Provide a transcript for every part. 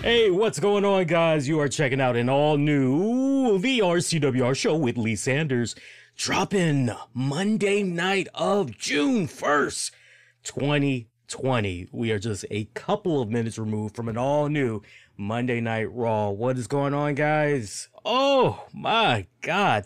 Hey, what's going on, guys? You are checking out an all-new The RCWR Show with Lee Sanders, dropping Monday night of June 1st, 2020. We are just a couple of minutes removed from an all-new Monday Night Raw. What is going on, guys? Oh, my God.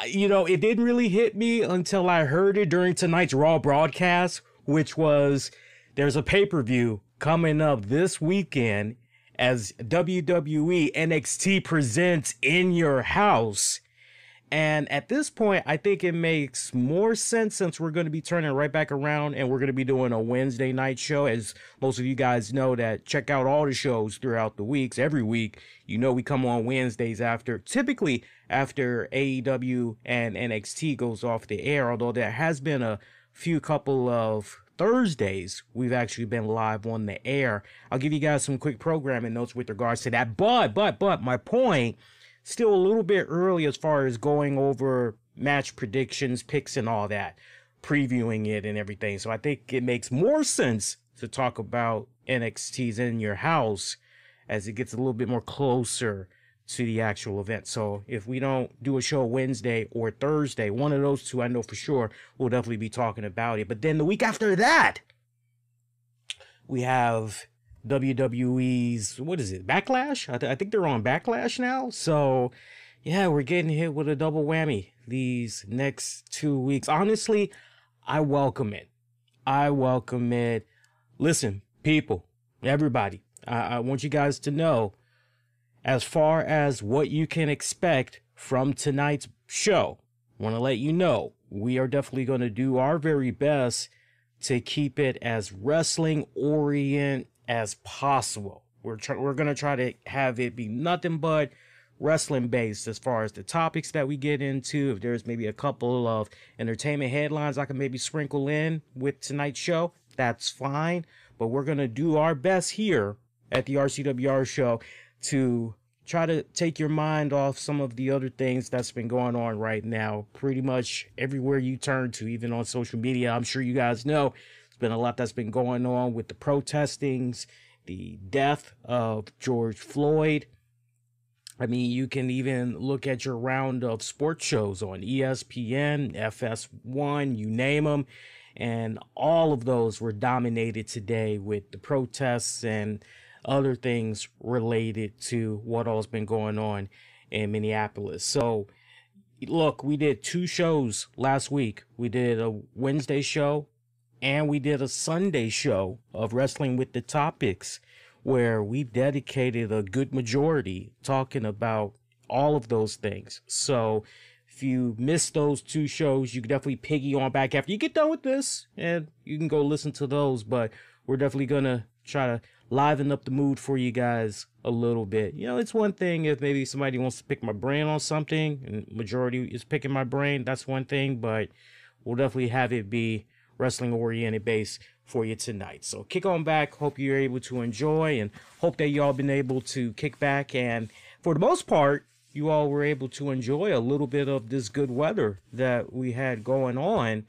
You know, it didn't really hit me until I heard it during tonight's Raw broadcast, which was there's a pay-per-view coming up this weekend as WWE NXT presents In Your House. And at this point, I think it makes more sense since we're going to be turning right back around and we're going to be doing a Wednesday night show. As most of you guys know that check out all the shows throughout the weeks, every week. You know we come on Wednesdays typically after AEW and NXT goes off the air, although there has been a few couple of Thursdays we've actually been live on the air. I'll give you guys some quick programming notes with regards to that, but my point, still a little bit early as far as going over match predictions, picks and all that, previewing it and everything. So I think it makes more sense to talk about NXT's In Your House as it gets a little bit more closer to the actual event. So if we don't do a show Wednesday or Thursday, one of those two I know for sure, we'll definitely be talking about it. But then the week after that, we have WWE's, what is it, Backlash? I think they're on Backlash now. So yeah, we're getting hit with a double whammy these next 2 weeks. Honestly, I welcome it. I welcome it. Listen, people, everybody, I want you guys to know, as far as what you can expect from tonight's show, I want to let you know we are definitely going to do our very best to keep it as wrestling oriented as possible. We're going to try to have it be nothing but wrestling based as far as the topics that we get into. If there's maybe a couple of entertainment headlines I can maybe sprinkle in with tonight's show, that's fine. But we're going to do our best here at the RCWR show to try to take your mind off some of the other things that's been going on right now. Pretty much everywhere you turn to, even on social media, I'm sure you guys know there's been a lot that's been going on with the protestings, the death of GeorgeFloyd. I mean, you can even look at your round of sports shows on ESPN, FS1, you name them. And all of those were dominated today with the protests and other things related to what all's been going on in Minneapolis. So, look, we did 2 shows last week. We did a Wednesday show and we did a Sunday show of Wrestling with the Topics, where we dedicated a good majority talking about all of those things. So, if you missed those 2 shows, you can definitely piggy on back after you get done with this and you can go listen to those. But we're definitely going to try to liven up the mood for you guys a little bit. You know, it's one thing if maybe somebody wants to pick my brain on something and majority is picking my brain, that's one thing, but we'll definitely have it be wrestling oriented base for you tonight. So kick on back. Hope you're able to enjoy and hope that y'all been able to kick back, and for the most part you all were able to enjoy a little bit of this good weather that we had going on,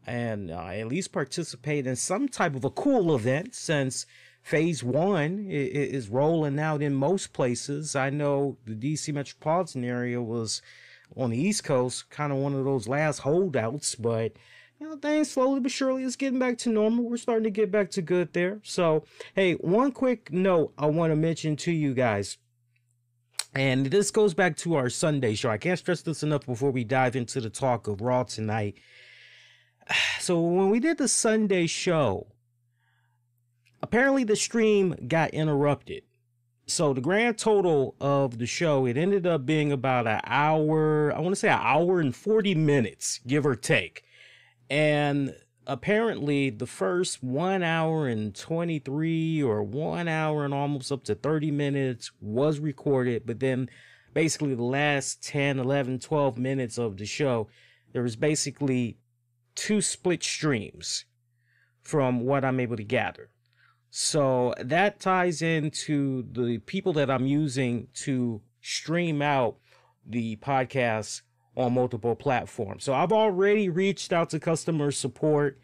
and at least participate in some type of a cool event, since Phase 1 is rolling out in most places. I know the DC metropolitan area was on the East Coast, kind of one of those last holdouts, but you know, things slowly but surely is getting back to normal. We're starting to get back to good there. So, hey, one quick note I want to mention to you guys, and this goes back to our Sunday show. I can't stress this enough before we dive into the talk of Raw tonight. So when we did the Sunday show, apparently the stream got interrupted. So the grand total of the show, it ended up being about an hour, I want to say an hour and 40 minutes, give or take. And apparently the first 1 hour and 23 or 1 hour and almost up to 30 minutes was recorded. But then basically the last 10, 11, 12 minutes of the show, there was basically 2 split streams from what I'm able to gather. So that ties into the people that I'm using to stream out the podcast on multiple platforms. So I've already reached out to customer support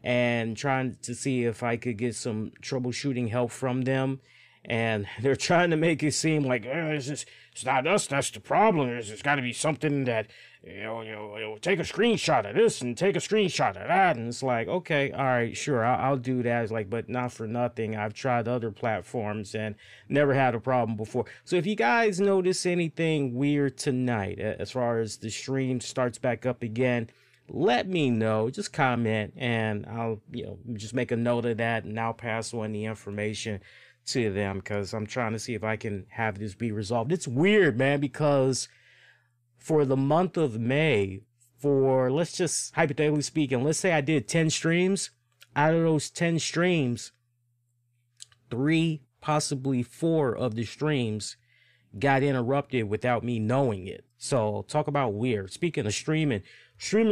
and trying to see if I could get some troubleshooting help from them. and they're trying to make it seem like it's not us that's the problem. It's got to be something that take a screenshot of this and take a screenshot of that, and it's like, okay, all right, sure, I'll do that. It's like, but not for nothing, I've tried other platforms and never had a problem before. So if you guys notice anything weird tonight as far as the stream starts back up again, let me know. Just comment, and I'll just make a note of that, and I'll pass on the information to them, because I'm trying to see if I can have this be resolved. It's weird, man, because for the month of May, for, let's just hypothetically speaking, let's say I did 10 streams. Out of those 10 streams, 3, possibly 4 of the streams got interrupted without me knowing it. So talk about weird. Speaking of streaming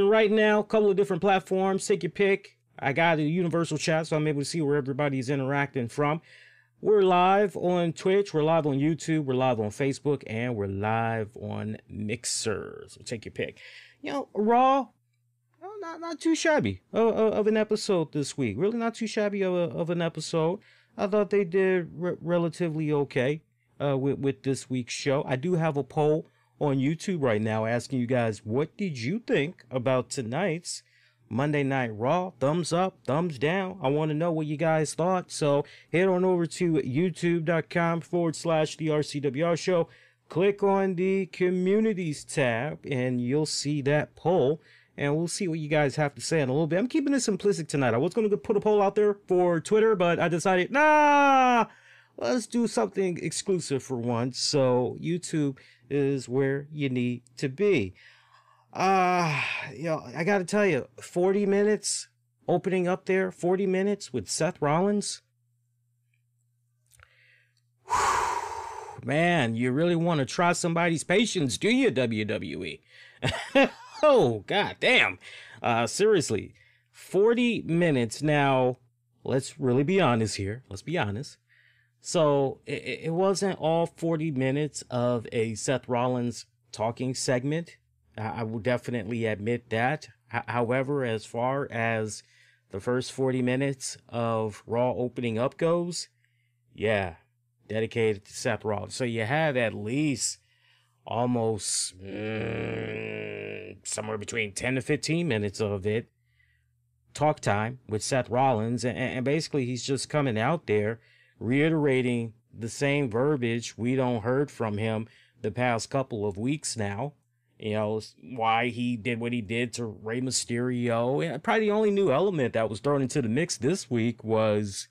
right now, a couple of different platforms. Take your pick. I got a universal chat, so I'm able to see where everybody's interacting from. We're live on Twitch, we're live on YouTube, we're live on Facebook, and we're live on Mixer. So take your pick. Raw, not too shabby of an episode this week. Really not too shabby of an episode. I thought they did relatively okay with this week's show. I do have a poll on YouTube right now asking you guys, what did you think about tonight's Monday Night Raw? Thumbs up, thumbs down. I want to know what you guys thought. So head on over to youtube.com/the RCWR show. Click on the communities tab and you'll see that poll. And we'll see what you guys have to say in a little bit. I'm keeping it simplistic tonight. I was going to put a poll out there for Twitter, but I decided, let's do something exclusive for once. So YouTube is where you need to be. I gotta tell you, 40 minutes opening up there, 40 minutes with Seth Rollins. Man, you really want to try somebody's patience, do you, WWE? Oh, god damn. Seriously, 40 minutes. Now, let's really be honest here. Let's be honest. So, it wasn't all 40 minutes of a Seth Rollins talking segment. I will definitely admit that. However, as far as the first 40 minutes of Raw opening up goes, yeah, dedicated to Seth Rollins. So you have at least almost somewhere between 10 to 15 minutes of it, talk time with Seth Rollins. And basically he's just coming out there reiterating the same verbiage we don't heard from him the past couple of weeks now. Why he did what he did to Rey Mysterio. And probably the only new element that was thrown into the mix this week was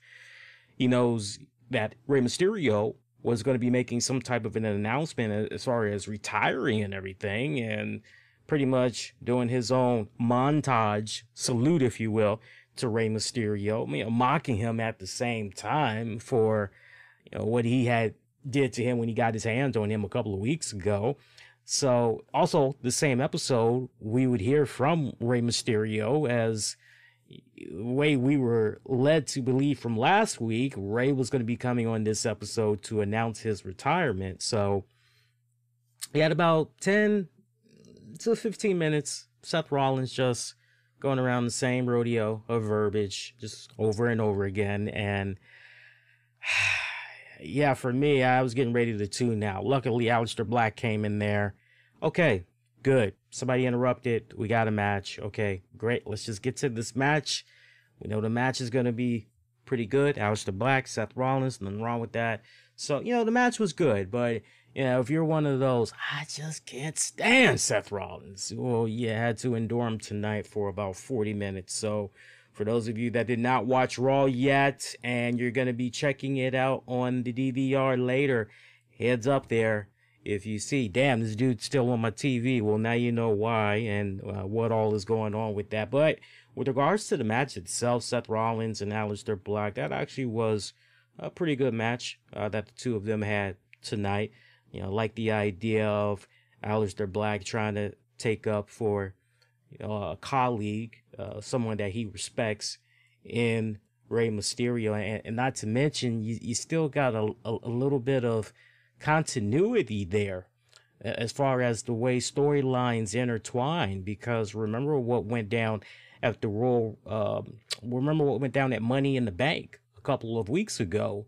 he knows that Rey Mysterio was going to be making some type of an announcement as far as retiring and everything, and pretty much doing his own montage salute, if you will, to Rey Mysterio, mocking him at the same time for what he had did to him when he got his hands on him a couple of weeks ago. So also the same episode, we would hear from Rey Mysterio, as the way we were led to believe from last week, Rey was going to be coming on this episode to announce his retirement. So he had about 10 to 15 minutes, Seth Rollins just going around the same rodeo of verbiage, just over and over again. And yeah, for me, I was getting ready to tune out. Luckily, Aleister Black came in there. Okay, good. Somebody interrupted. We got a match. Okay, great. Let's just get to this match. We know the match is going to be pretty good. Aleister Black, Seth Rollins, nothing wrong with that. So, the match was good. But, if you're one of those, I just can't stand Seth Rollins, well, you had to endure him tonight for about 40 minutes. So, for those of you that did not watch Raw yet, and you're going to be checking it out on the DVR later, heads up there. If you see, damn, this dude's still on my TV, well, now you know why and what all is going on with that. But with regards to the match itself, Seth Rollins and Aleister Black, that actually was a pretty good match that the two of them had tonight. Like the idea of Aleister Black trying to take up for a colleague, someone that he respects in Rey Mysterio. And not to mention, you still got a little bit of continuity there as far as the way storylines intertwine, because remember what went down at remember what went down at Money in the Bank a couple of weeks ago,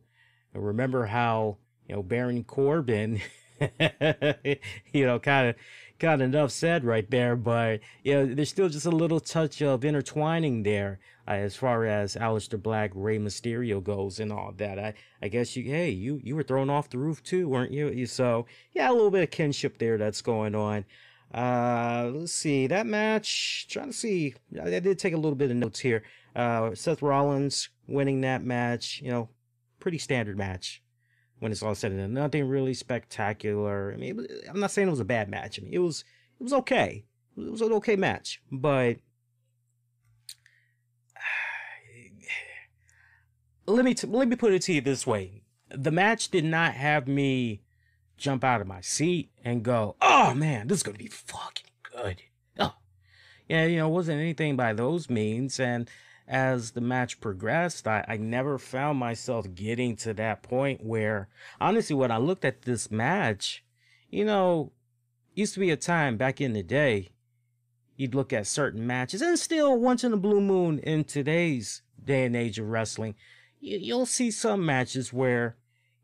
And remember how, Baron Corbin, kind of enough said right there, but, there's still just a little touch of intertwining there as far as Aleister Black, Rey Mysterio goes and all that. I guess you were thrown off the roof too, weren't you? So, yeah, a little bit of kinship there that's going on. Let's see that match. Trying to see. I did take a little bit of notes here. Seth Rollins winning that match. Pretty standard match when it's all said and done. Nothing really spectacular. I mean, I'm not saying it was a bad match. I mean, it was okay. It was an okay match, but let me put it to you this way: the match did not have me jump out of my seat and go, "Oh man, this is gonna be fucking good." Oh, yeah, it wasn't anything by those means. And as the match progressed, I never found myself getting to that point where, honestly, when I looked at this match, used to be a time back in the day, you'd look at certain matches, and still once in a blue moon in today's day and age of wrestling, you'll see some matches where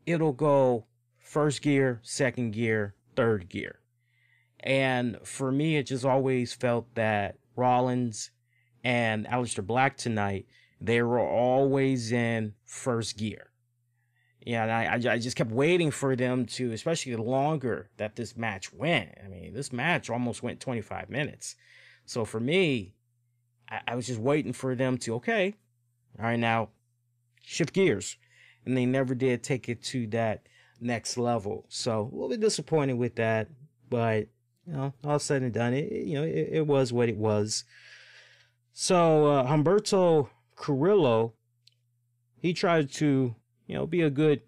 it'll go first gear, second gear, third gear. And for me, it just always felt that Rollins and Aleister Black tonight, they were always in first gear. Yeah, and I just kept waiting for them to, especially the longer that this match went. I mean, this match almost went 25 minutes. So for me, I was just waiting for them to, okay, all right, now shift gears. And they never did take it to that next level. So a little bit disappointed with that, but all said and done, it was what it was. So Humberto Carrillo, he tried to be a good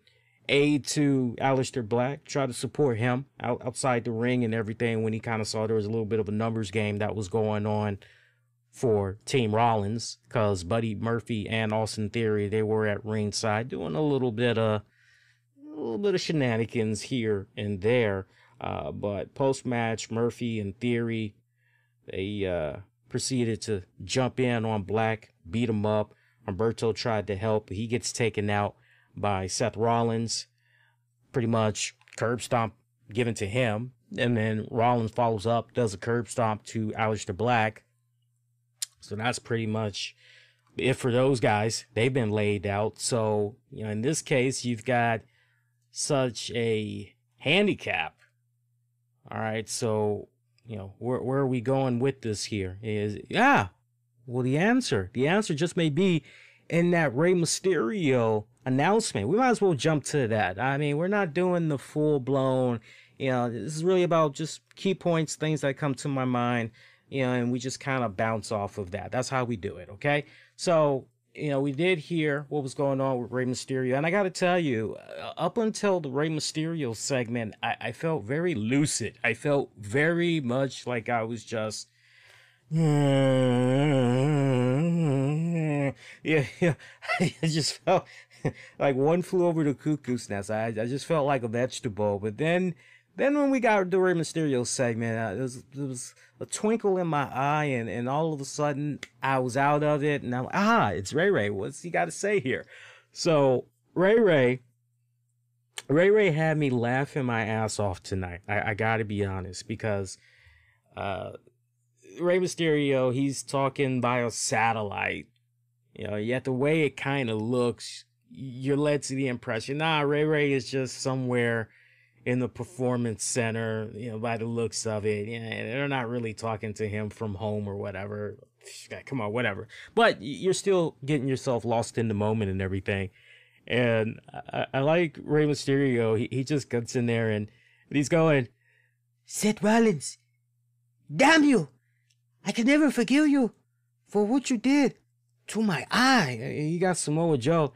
aid to Aleister Black, try to support him outside the ring and everything when he kind of saw there was a little bit of a numbers game that was going on for Team Rollins, because Buddy Murphy and Austin Theory, they were at ringside doing a little bit of shenanigans here and there. But post-match, Murphy and Theory, they proceeded to jump in on Black, beat him up. Humberto tried to help, but he gets taken out by Seth Rollins. Pretty much curb stomp given to him. And then Rollins follows up, does a curb stomp to Aleister Black. So that's pretty much it for those guys. They've been laid out. So, in this case, you've got such a handicap. All right, so, where are we going with this here? Well, the answer just may be in that Rey Mysterio announcement. We might as well jump to that. I mean, we're not doing the full-blown, this is really about just key points, things that come to my mind, and we just kind of bounce off of that. That's how we do it, okay? So, we did hear what was going on with Rey Mysterio, and I got to tell you, up until the Rey Mysterio segment, I felt very lucid. I felt very much like I was just, yeah, I just felt like one flew over the cuckoo's nest. I just felt like a vegetable. But then when we got the Rey Mysterio segment, there was a twinkle in my eye, and all of a sudden I was out of it, and I'm like, it's Ray. What's he got to say here? So Ray had me laughing my ass off tonight. I got to be honest, because Rey Mysterio, he's talking by a satellite. Yet the way it kind of looks, you're led to the impression, Ray is just somewhere in the performance center, by the looks of it. They're not really talking to him from home or whatever. Come on, whatever. But you're still getting yourself lost in the moment and everything. And I like Rey Mysterio. He just gets in there and he's going, "Seth Rollins, damn you! I can never forgive you for what you did to my eye." He got Samoa Joe.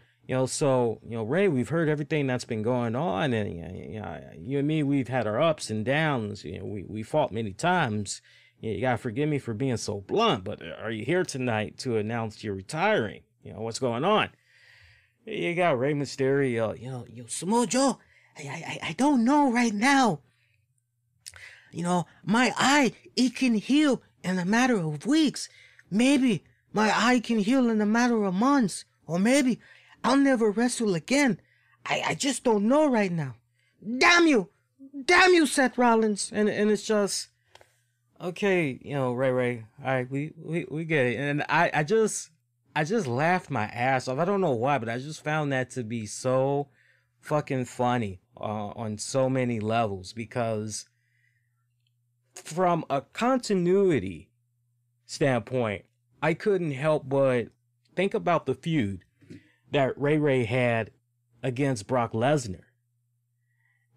So, Ray, we've heard everything that's been going on, and you and me, we've had our ups and downs. We fought many times. You gotta forgive me for being so blunt, but are you here tonight to announce you're retiring? What's going on? You got Rey Mysterio. Samoa Joe, I don't know right now. My eye, it can heal in a matter of weeks. Maybe my eye can heal in a matter of months, or maybe I'll never wrestle again. I just don't know right now. Damn you, Seth Rollins. And it's just, okay, you know, Ray. All right, we get it. And I just laughed my ass off. I don't know why, but I just found that to be so fucking funny on so many levels, because from a continuity standpoint, I couldn't help but think about the feud that Ray had against Brock Lesnar.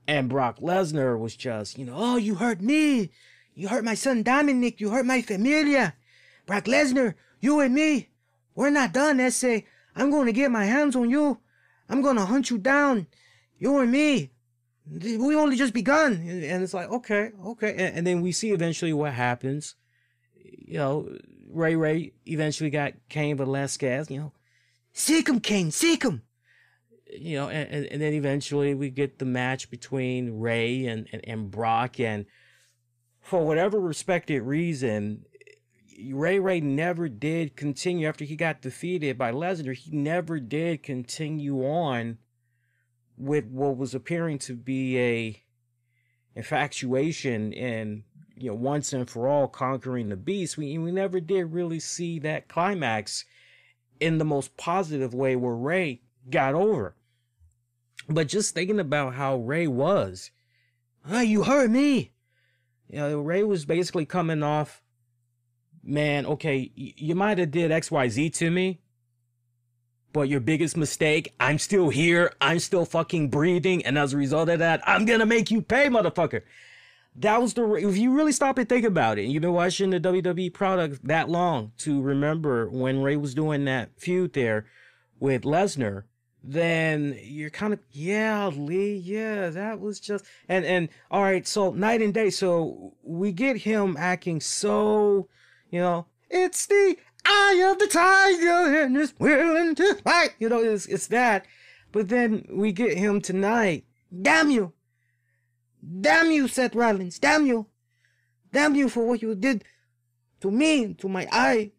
And Brock Lesnar was just, you know, oh, you hurt me. You hurt my son Dominic. You hurt my familia. Brock Lesnar, you and me, we're not done, S.A. I'm going to get my hands on you. I'm going to hunt you down. You and me, we only just begun. And it's like, okay. And then we see eventually what happens. You know, Ray eventually got Cain Velasquez, you know. Seek him, Cain, seek him. You know, and then eventually we get the match between Ray and Brock. And for whatever respected reason, Ray never did continue after he got defeated by Lesnar. He never did continue on with what was appearing to be a infatuation and, you know, once and for all conquering the beast. We never did really see that climax in the most positive way where Ray got over. But just thinking about how Ray was, oh, you hurt me. You know, Ray was basically coming off, man, okay, you might have did XYZ to me, but your biggest mistake, I'm still here, I'm still fucking breathing, and as a result of that, I'm gonna make you pay, motherfucker. That was the, if you really stop and think about it, you've been watching the WWE product that long to remember when Ray was doing that feud there with Lesnar, then you're kind of, yeah, Lee, yeah, that was just, and all right, so night and day, so we get him acting so, you know, it's the eye of the tiger and it's willing to fight, you know, it's that, but then we get him tonight, damn you, Seth Rollins, damn you for what you did to me, to my eye,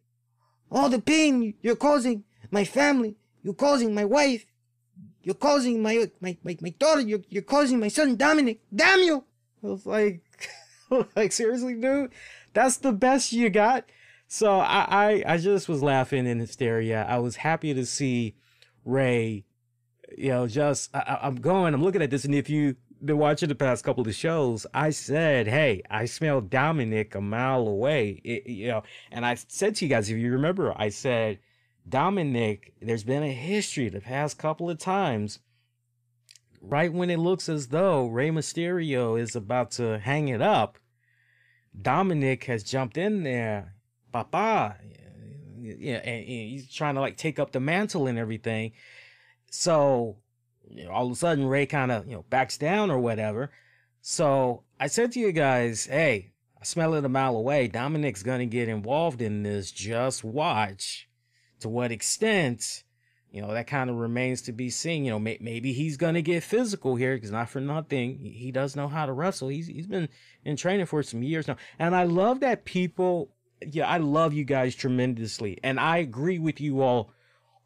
all the pain you're causing my family, you're causing my wife, you're causing my daughter, you're causing my son Dominic, damn you. I was like, like, seriously, dude, that's the best you got? So I just was laughing in hysteria. I was happy to see Ray, you know, just, I'm looking at this, and if you been watching the past couple of shows, I said, hey, I smell Dominic a mile away, you know, and I said to you guys, if you remember, I said, Dominic, there's been a history the past couple of times, right when it looks as though Rey Mysterio is about to hang it up, Dominic has jumped in there, papa, yeah, and he's trying to like take up the mantle and everything. So, you know, all of a sudden Ray kind of, you know, backs down or whatever. So I said to you guys, hey, I smell it a mile away. Dominic's gonna get involved in this. Just watch. To what extent, you know, that kind of remains to be seen. You know, maybe he's gonna get physical here, because not for nothing, he does know how to wrestle. He's been in training for some years now, and I love that people. Yeah, I love you guys tremendously, and I agree with you all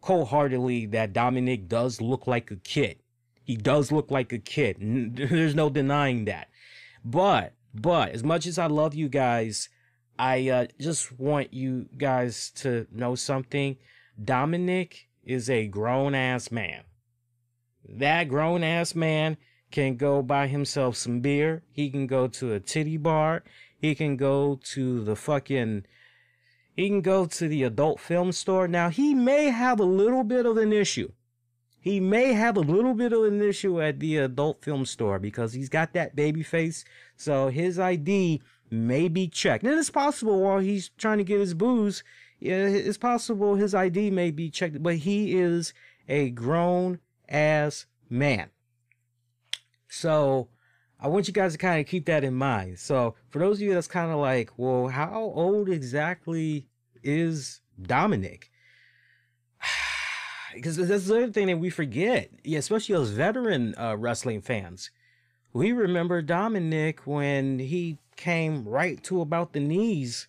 wholeheartedly that Dominic does look like a kid. He does look like a kid. There's no denying that. But as much as I love you guys, I just want you guys to know something. Dominic is a grown-ass man. That grown-ass man can go buy himself some beer. He can go to a titty bar. He can go to the adult film store. Now, he may have a little bit of an issue. He may have a little bit of an issue at the adult film store because he's got that baby face. So his ID may be checked. And it's possible while he's trying to get his booze, it's possible his ID may be checked, but he is a grown-ass man. So I want you guys to kind of keep that in mind. So for those of you that's kind of like, well, how old exactly is Dominic? Because that's the other thing that we forget, especially those veteran wrestling fans. We remember Dominic when he came right to about the knees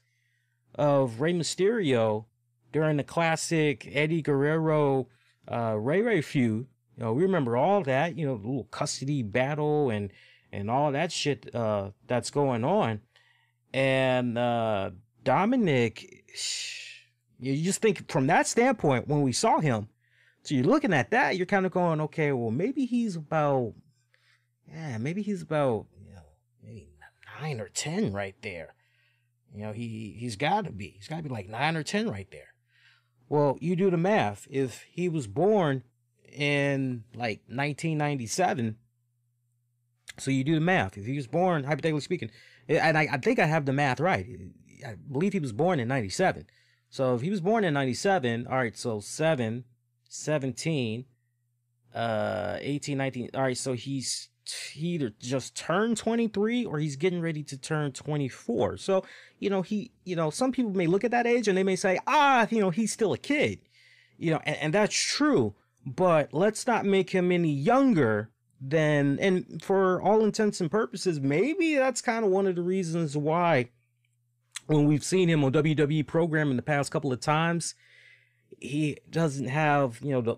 of Rey Mysterio during the classic Eddie Guerrero Ray feud You know, we remember all that, you know, the little custody battle and all that shit that's going on. And Dominic, you just think from that standpoint when we saw him. So you're looking at that, you're kind of going, okay, well maybe he's about, yeah, maybe he's about, you know, maybe 9 or 10 right there. You know, he's got to be. He's got to be like 9 or 10 right there. Well, you do the math. If he was born in like 1997, so you do the math. If he was born, hypothetically speaking, and I think I have the math right. I believe he was born in 97. So if he was born in 97, all right, so 7, 17, 18, 19. All right, so he either just turned 23 or he's getting ready to turn 24. So, you know, some people may look at that age and they may say, you know, he's still a kid, you know, and that's true, but let's not make him any younger than, and for all intents and purposes, maybe that's kind of one of the reasons why when we've seen him on WWE programming the past couple of times, he doesn't have, you know, the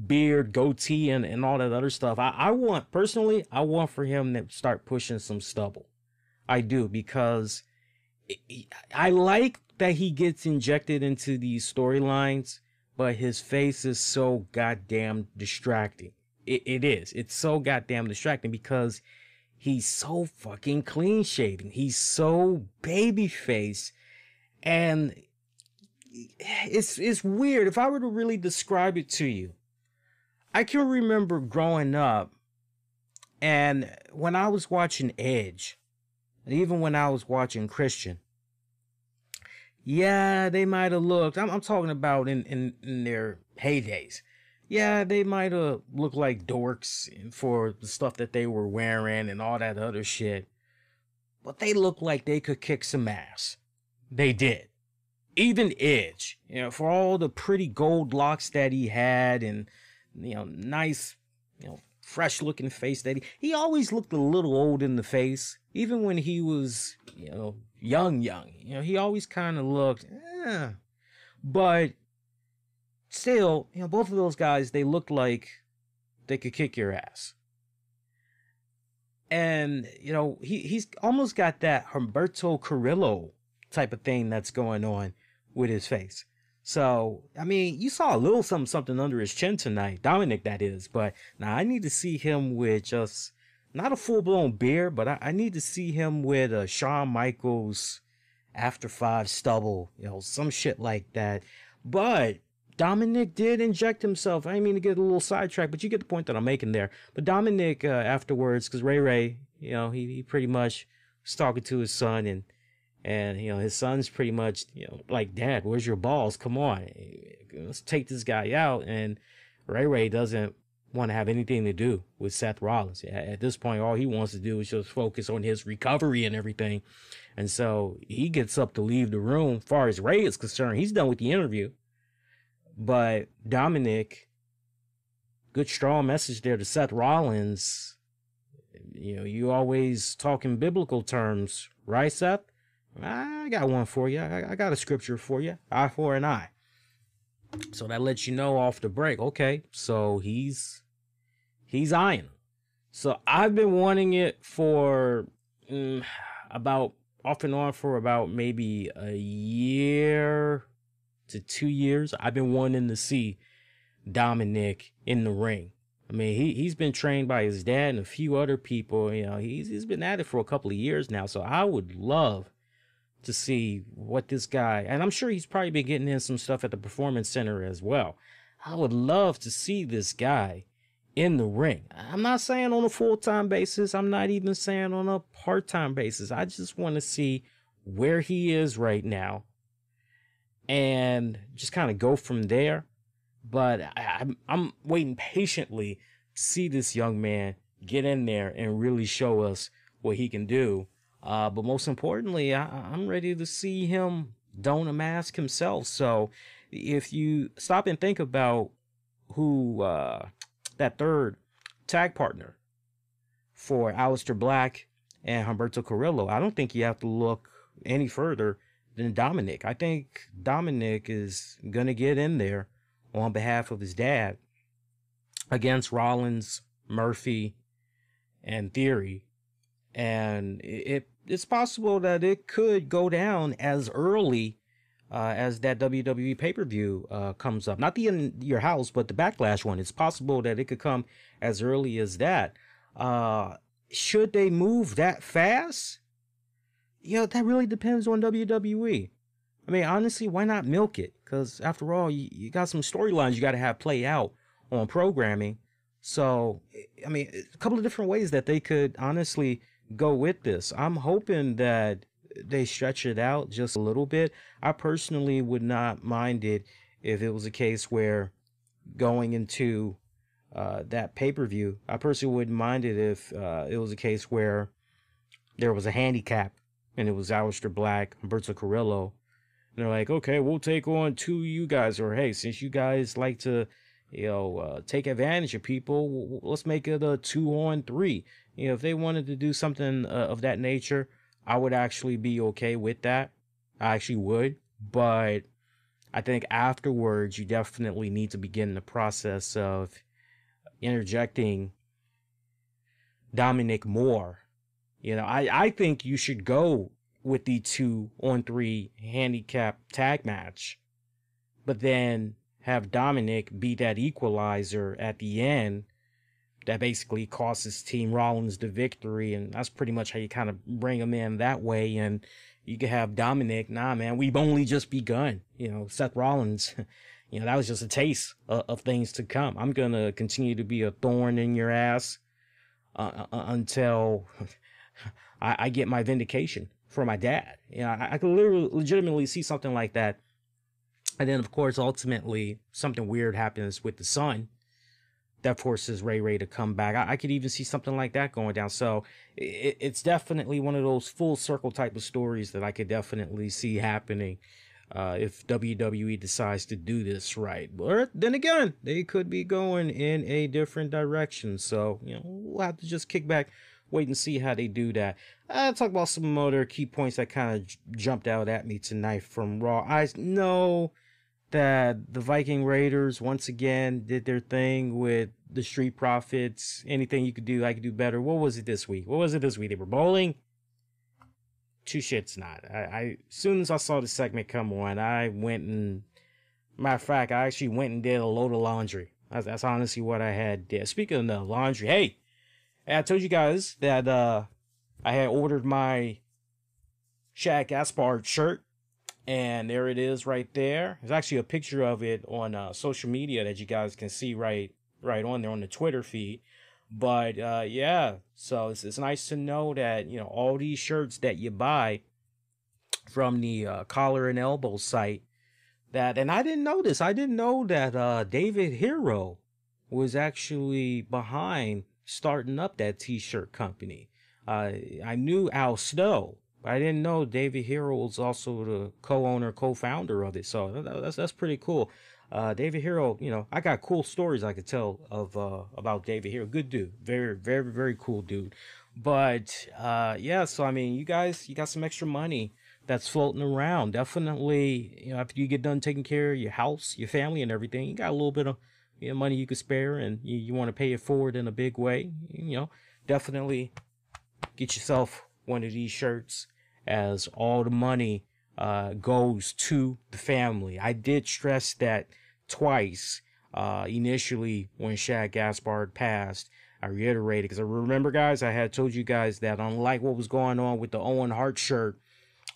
beard, goatee, and all that other stuff. I want, personally, I want for him to start pushing some stubble. I do, because I like that he gets injected into these storylines, but his face is so goddamn distracting. It is. It's so goddamn distracting because he's so fucking clean shaven. He's so baby face, and it's weird. If I were to really describe it to you, I can remember growing up, and when I was watching Edge, and even when I was watching Christian, yeah, they might have looked, I'm talking about in their heydays. Yeah, they might have looked like dorks for the stuff that they were wearing and all that other shit, but they looked like they could kick some ass. They did. Even Edge, you know, for all the pretty gold locks that he had and, you know, nice, you know, fresh looking face that he always looked a little old in the face. Even when he was, you know, young, you know, he always kind of looked, but still, you know, both of those guys, they looked like they could kick your ass. And, you know, he's almost got that Humberto Carrillo type of thing that's going on with his face. So, I mean, you saw a little something under his chin tonight, Dominic that is, but now I need to see him with just, not a full-blown beard, but I need to see him with a Shawn Michaels after 5 stubble, you know, some shit like that. But Dominic did inject himself. I didn't mean to get a little sidetracked, but you get the point that I'm making there. But Dominic, afterwards, because Ray, you know, he pretty much was talking to his son, and you know, his son's pretty much, you know, like, Dad, where's your balls? Come on, let's take this guy out. And Ray doesn't want to have anything to do with Seth Rollins. At this point, all he wants to do is just focus on his recovery and everything. And so he gets up to leave the room. As far as Ray is concerned, he's done with the interview. But Dominic, good strong message there to Seth Rollins. You know, you always talk in biblical terms, right, Seth? I got one for you. I got a scripture for you. Eye for an eye. So that lets you know off the break. Okay, so he's eyeing him. So I've been wanting it for about off and on for about maybe a year to 2 years. I've been wanting to see Dominic in the ring. I mean, he's been trained by his dad and a few other people. You know, he's been at it for a couple of years now. So I would love to see what this guy, and I'm sure he's probably been getting in some stuff at the Performance Center as well. I would love to see this guy in the ring. I'm not saying on a full-time basis. I'm not even saying on a part-time basis. I just want to see where he is right now and just kind of go from there. But I'm waiting patiently to see this young man get in there and really show us what he can do. But most importantly, I'm ready to see him don a mask himself. So if you stop and think about who that third tag partner for Aleister Black and Humberto Carrillo, I don't think you have to look any further than Dominic. I think Dominic is going to get in there on behalf of his dad against Rollins, Murphy, and Theory. And it's possible that it could go down as early as that WWE pay-per-view comes up. Not the In Your House, but the Backlash one. It's possible that it could come as early as that. Should they move that fast? That really depends on WWE. I mean, honestly, why not milk it? Because after all, you got some storylines you got to have play out on programming. So, I mean, a couple of different ways that they could honestly go with this. I'm hoping that they stretch it out just a little bit. I personally would not mind it if it was a case where going into that pay-per-view, I personally wouldn't mind it if it was a case where there was a handicap and it was Aleister Black, Humberto Carrillo. And they're like, okay, we'll take on two of you guys. Or, hey, since you guys like to, take advantage of people, let's make it a 2-on-3. If they wanted to do something of that nature, I would actually be okay with that. I actually would. But I think afterwards, you definitely need to begin the process of interjecting Dominic more. I think you should go with the 2-on-3 handicap tag match, but then have Dominic be that equalizer at the end that basically costs Team Rollins the victory, and that's pretty much how you kind of bring him in that way. And you can have Dominic, nah, man, we've only just begun. Seth Rollins, that was just a taste of things to come. I'm gonna continue to be a thorn in your ass until I get my vindication for my dad. I could legitimately see something like that. And then, of course, ultimately, something weird happens with the son that forces Ray to come back. I could even see something like that going down. So it's definitely one of those full circle type of stories that I could definitely see happening if WWE decides to do this right. Or then again, they could be going in a different direction. So, we'll have to just kick back, wait and see how they do that. I'll talk about some other key points that kind of jumped out at me tonight from Raw. I know that the Viking Raiders once again did their thing with the Street Profits. Anything you could do, I could do better. What was it this week? They were bowling? Two shits not. As soon as I saw the segment come on, I went and, matter of fact, I actually went and did a load of laundry. That's honestly what I had did. Speaking of the laundry, hey, I told you guys that I had ordered my Shaq Gaspard shirt, and there it is right there. There's actually a picture of it on social media that you guys can see right on there on the Twitter feed. But yeah, so it's nice to know that all these shirts that you buy from the Collar and Elbow site, and I didn't know this. I didn't know that David Hero was actually behind starting up that t-shirt company. I knew Al Snow, but I didn't know David Hero was also the co-owner, co-founder of it. So that's pretty cool. David Hero, I got cool stories I could tell of about David Hero. Good dude, very, very, very cool dude. But yeah, so I mean, you got some extra money that's floating around. Definitely, after you get done taking care of your house, your family, and everything, you got a little bit of money you could spare, and you want to pay it forward in a big way. Definitely get yourself one of these shirts, as all the money goes to the family. I did stress that twice initially when Shaq Gaspard passed. I reiterated because I remember, guys, I had told you guys that unlike what was going on with the Owen Hart shirt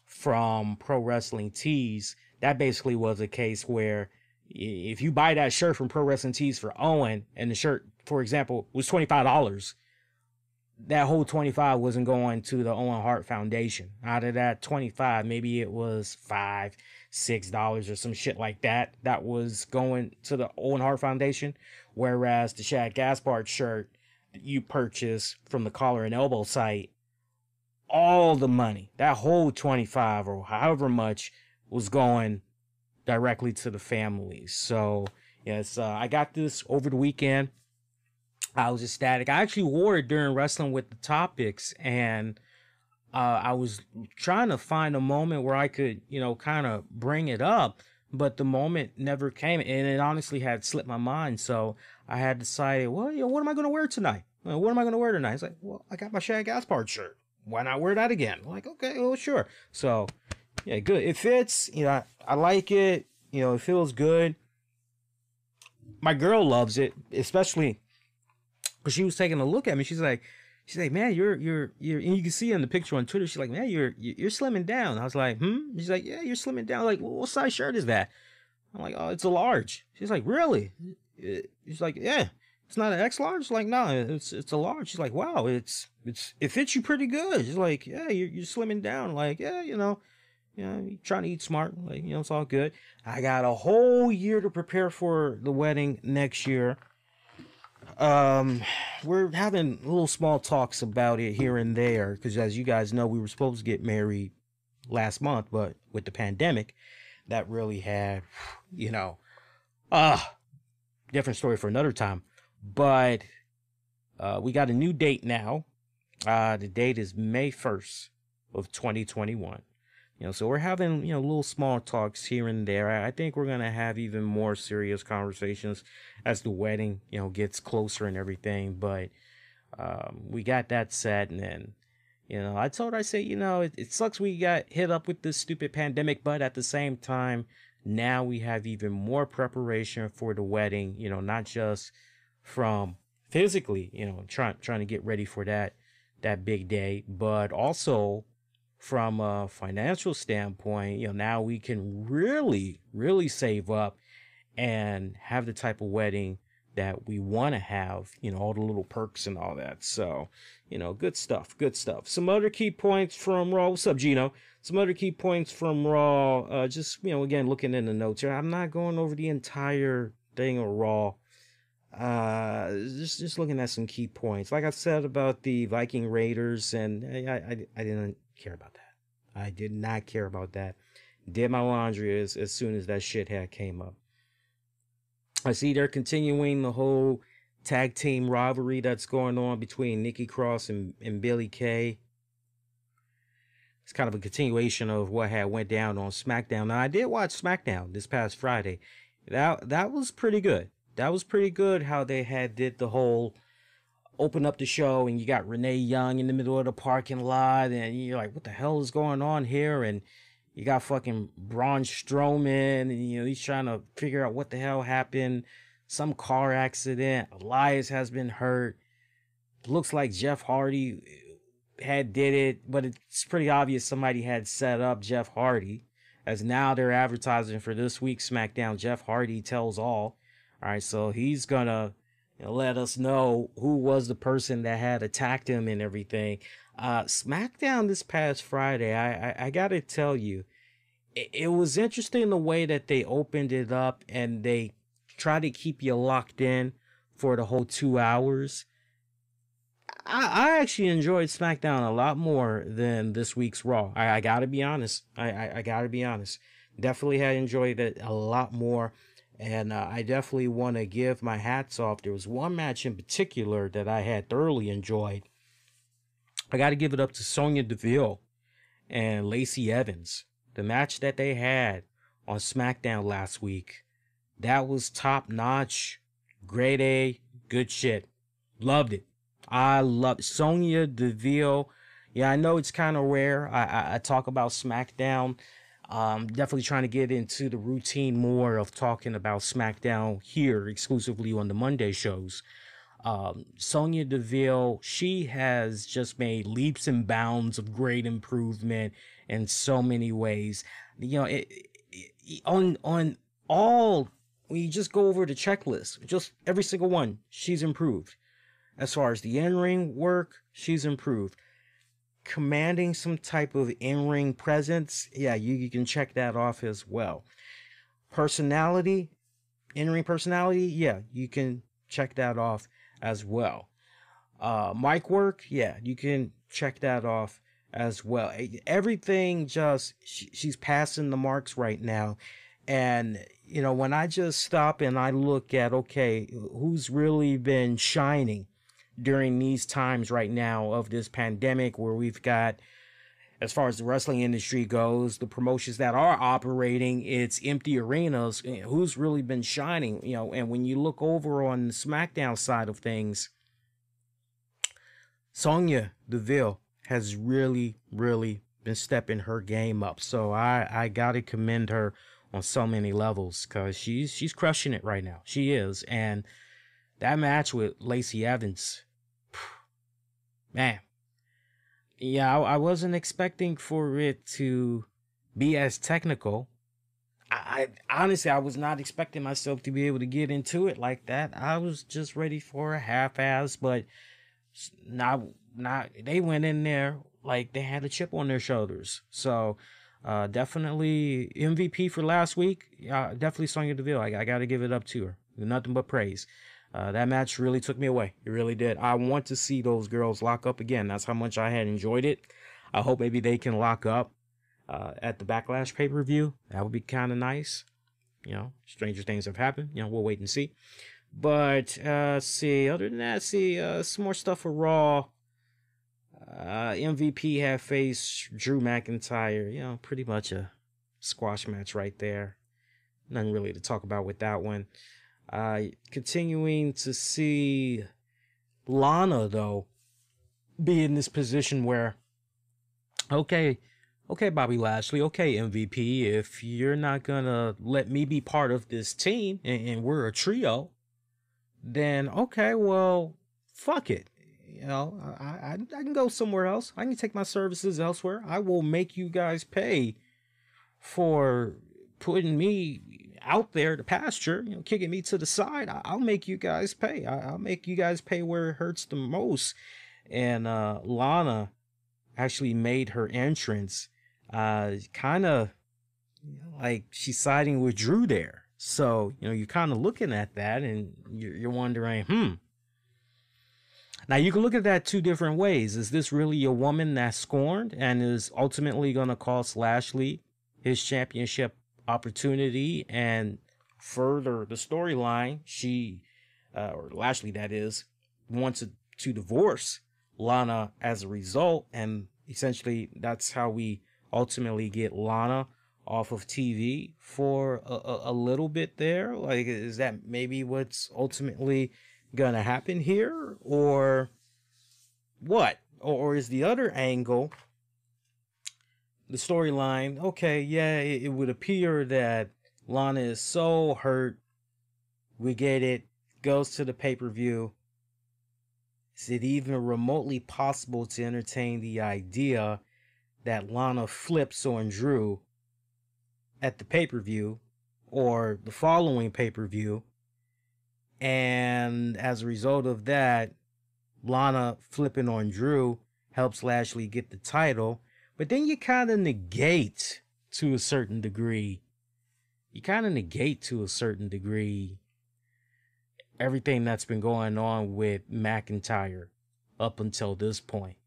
from Pro Wrestling Tees, that basically was a case where if you buy that shirt from Pro Wrestling Tees for Owen, and the shirt, for example, was $25, that whole 25 wasn't going to the Owen Hart Foundation. Out of that 25, maybe it was $5, $6 or some shit like that was going to the Owen Hart Foundation. Whereas the Shaq Gaspard shirt that you purchase from the Collar and Elbow site, all the money, that whole 25 or however much, was going directly to the families. So yes, I got this over the weekend. I was ecstatic. I actually wore it during Wrestling with the Topics, and I was trying to find a moment where I could, kind of bring it up, but the moment never came, and it honestly had slipped my mind. So I had decided, well, what am I going to wear tonight? What am I going to wear tonight? It's like, well, I got my Shad Gaspard shirt. Why not wear that again? I'm like, okay, well, sure. So, yeah, good. It fits. I like it. It feels good. My girl loves it, especially because she was taking a look at me. She's like, man, you're, and you can see in the picture on Twitter. She's like, man, you're slimming down. I was like, She's like, yeah, you're slimming down. I'm like, well, what size shirt is that? I'm like, oh, it's a large. She's like, really? She's like, yeah, it's not an X large. Like, no, it's a large. She's like, wow, it fits you pretty good. She's like, yeah, you're slimming down. Like, yeah, you're trying to eat smart. Like, it's all good. I got a whole year to prepare for the wedding next year. We're having little small talks about it here and there because, as you guys know, we were supposed to get married last month, but with the pandemic, that really had, different story for another time. But we got a new date now. The date is May 1st of 2021. So we're having, little small talks here and there. I think we're going to have even more serious conversations as the wedding, gets closer and everything. But we got that set. And then, I told her, I said, it sucks we got hit up with this stupid pandemic. But at the same time, now we have even more preparation for the wedding, not just from physically, trying to get ready for that big day, but also from a financial standpoint, now we can really, really save up and have the type of wedding that we want to have, all the little perks and all that. So, good stuff. Some other key points from Raw. What's up, Gino? Some other key points from Raw. Just, again, looking in the notes here. I'm not going over the entire thing of Raw. Just looking at some key points. Like I said about the Viking Raiders, and I didn't care about that. I did not care about that. Did my laundry as soon as that shithead came up. I see they're continuing the whole tag team rivalry that's going on between Nikki Cross and Billie Kay. It's kind of a continuation of what had went down on SmackDown. Now, I did watch SmackDown this past Friday. That was pretty good. That was pretty good how they did the whole open up the show and you got Renee Young in the middle of the parking lot and you're like, what the hell is going on here? And you got fucking Braun Strowman and, he's trying to figure out what the hell happened. Some car accident. Elias has been hurt. Looks like Jeff Hardy did it, but it's pretty obvious somebody had set up Jeff Hardy, as now they're advertising for this week's SmackDown. Jeff Hardy tells all. All right, so he's gonna let us know who was the person that had attacked him and everything. SmackDown this past Friday, I gotta tell you, it was interesting the way that they opened it up and they try to keep you locked in for the whole 2 hours. I actually enjoyed SmackDown a lot more than this week's Raw. I gotta be honest. I gotta be honest. Definitely had enjoyed it a lot more. And I definitely want to give my hats off. There was one match in particular that I had thoroughly enjoyed. I got to give it up to Sonya Deville and Lacey Evans. The match that they had on SmackDown last week, that was top notch, grade A, good shit. Loved it. I love Sonya Deville. Yeah, I know it's kind of rare. I talk about SmackDown. Definitely trying to get into the routine more of talking about SmackDown here exclusively on the Monday shows. Sonya Deville, she has just made leaps and bounds of great improvement in so many ways. On all, when you just go over the checklist, just every single one, she's improved. As far as the in-ring work, she's improved. Commanding some type of in-ring presence, yeah, you can check that off as well. Personality, in-ring personality, yeah, you can check that off as well. Mic work, yeah, you can check that off as well. Everything she's passing the marks right now. And, when I just stop and I look at, okay, who's really been shining during these times right now of this pandemic where we've got as far as the wrestling industry goes, the promotions that are operating, it's empty arenas. Who's really been shining, and when you look over on the SmackDown side of things, Sonya Deville has really, really been stepping her game up. So I gotta commend her on so many levels, because she's crushing it right now. She is. And that match with Lacey Evans, man, yeah, I wasn't expecting for it to be as technical. I honestly, I was not expecting myself to be able to get into it like that. I was just ready for a half-ass, but not they went in there like they had a chip on their shoulders. So definitely MVP for last week. Definitely Sonya Deville. I got to give it up to her. Nothing but praise. That match really took me away. It really did. I want to see those girls lock up again. That's how much I had enjoyed it. I hope maybe they can lock up at the Backlash pay-per-view. That would be kind of nice. Stranger things have happened. We'll wait and see. But see, other than that, some more stuff for Raw. MVP have faced Drew McIntyre. Pretty much a squash match right there. Nothing really to talk about with that one. Continuing to see Lana, though, be in this position where, okay, Bobby Lashley, okay, MVP, if you're not gonna let me be part of this team and we're a trio, then okay, well, fuck it. I can go somewhere else. I can take my services elsewhere. I will make you guys pay for putting me out there to pasture, kicking me to the side. I'll make you guys pay. I'll make you guys pay where it hurts the most. And Lana actually made her entrance kind of like she's siding with Drew there. So, you're kind of looking at that and you're wondering, Now, you can look at that two different ways. Is this really a woman that's scorned and is ultimately going to cost Lashley his championship opportunity and further the storyline? She, or Lashley that is, wants to divorce Lana as a result. And essentially, that's how we ultimately get Lana off of TV for a little bit there. Like, is that maybe what's ultimately gonna happen here, or what? Or is the other angle the storyline? Okay, yeah, it would appear that Lana is so hurt. We get it. Goes to the pay-per-view. Is it even remotely possible to entertain the idea that Lana flips on Drew at the pay-per-view or the following pay-per-view, and as a result of that, Lana flipping on Drew helps Lashley get the title? But then you kind of negate to a certain degree. Everything that's been going on with McIntyre up until this point.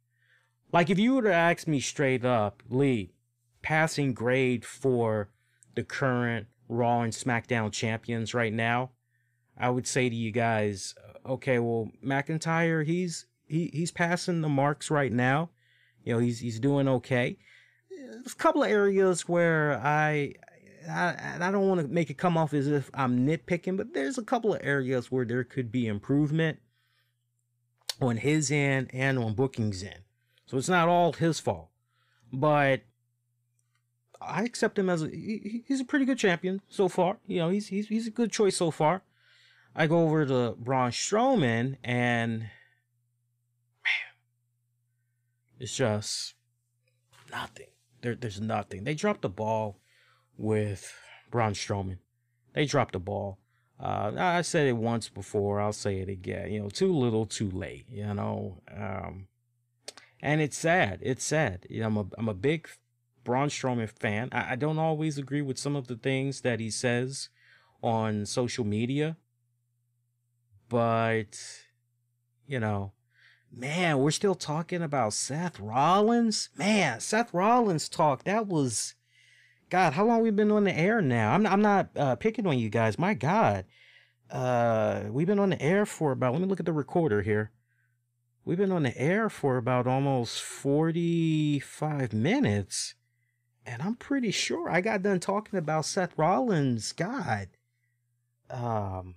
Like, if you were to ask me straight up, Lee, passing grade for the current Raw and SmackDown champions right now, I would say to you guys, okay, well, McIntyre, he's passing the marks right now. He's doing okay. There's a couple of areas where I don't want to make it come off as if I'm nitpicking, but there's a couple of areas where there could be improvement on his end and on Booking's end. So it's not all his fault, but I accept him as he's a pretty good champion so far. He's a good choice so far. I go over to Braun Strowman, and man, it's just nothing. There's nothing. They dropped the ball with Braun Strowman. They dropped the ball. I said it once before. I'll say it again. Too little, too late. And it's sad. It's sad. I'm a big Braun Strowman fan. I don't always agree with some of the things that he says on social media, but man, we're still talking about Seth Rollins. Man, Seth Rollins talk. That was, God, how long we been on the air now? I'm not picking on you guys. My God, we've been on the air for about. Let me look at the recorder here. we've been on the air for about almost 45 minutes. And I'm pretty sure I got done talking about Seth Rollins. God, um,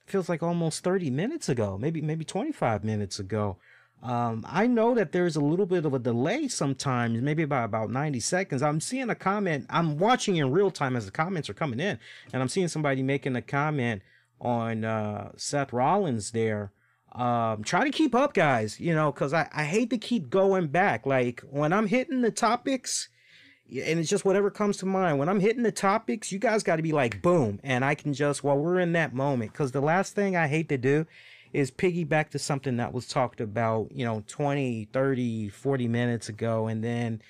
feels like almost 30 minutes ago, maybe 25 minutes ago. I know that there's a little bit of a delay sometimes, maybe by about 90 seconds. I'm seeing a comment. I'm watching in real time as the comments are coming in, and I'm seeing somebody making a comment on Seth Rollins there. Try to keep up, guys, you know, because I hate to keep going back. Like when I'm hitting the topics, and it's just whatever comes to mind. When I'm hitting the topics, you guys got to be like, boom. And I can just, while we're in that moment, because the last thing I hate to do is piggyback to something that was talked about, you know, 20, 30, 40 minutes ago. And then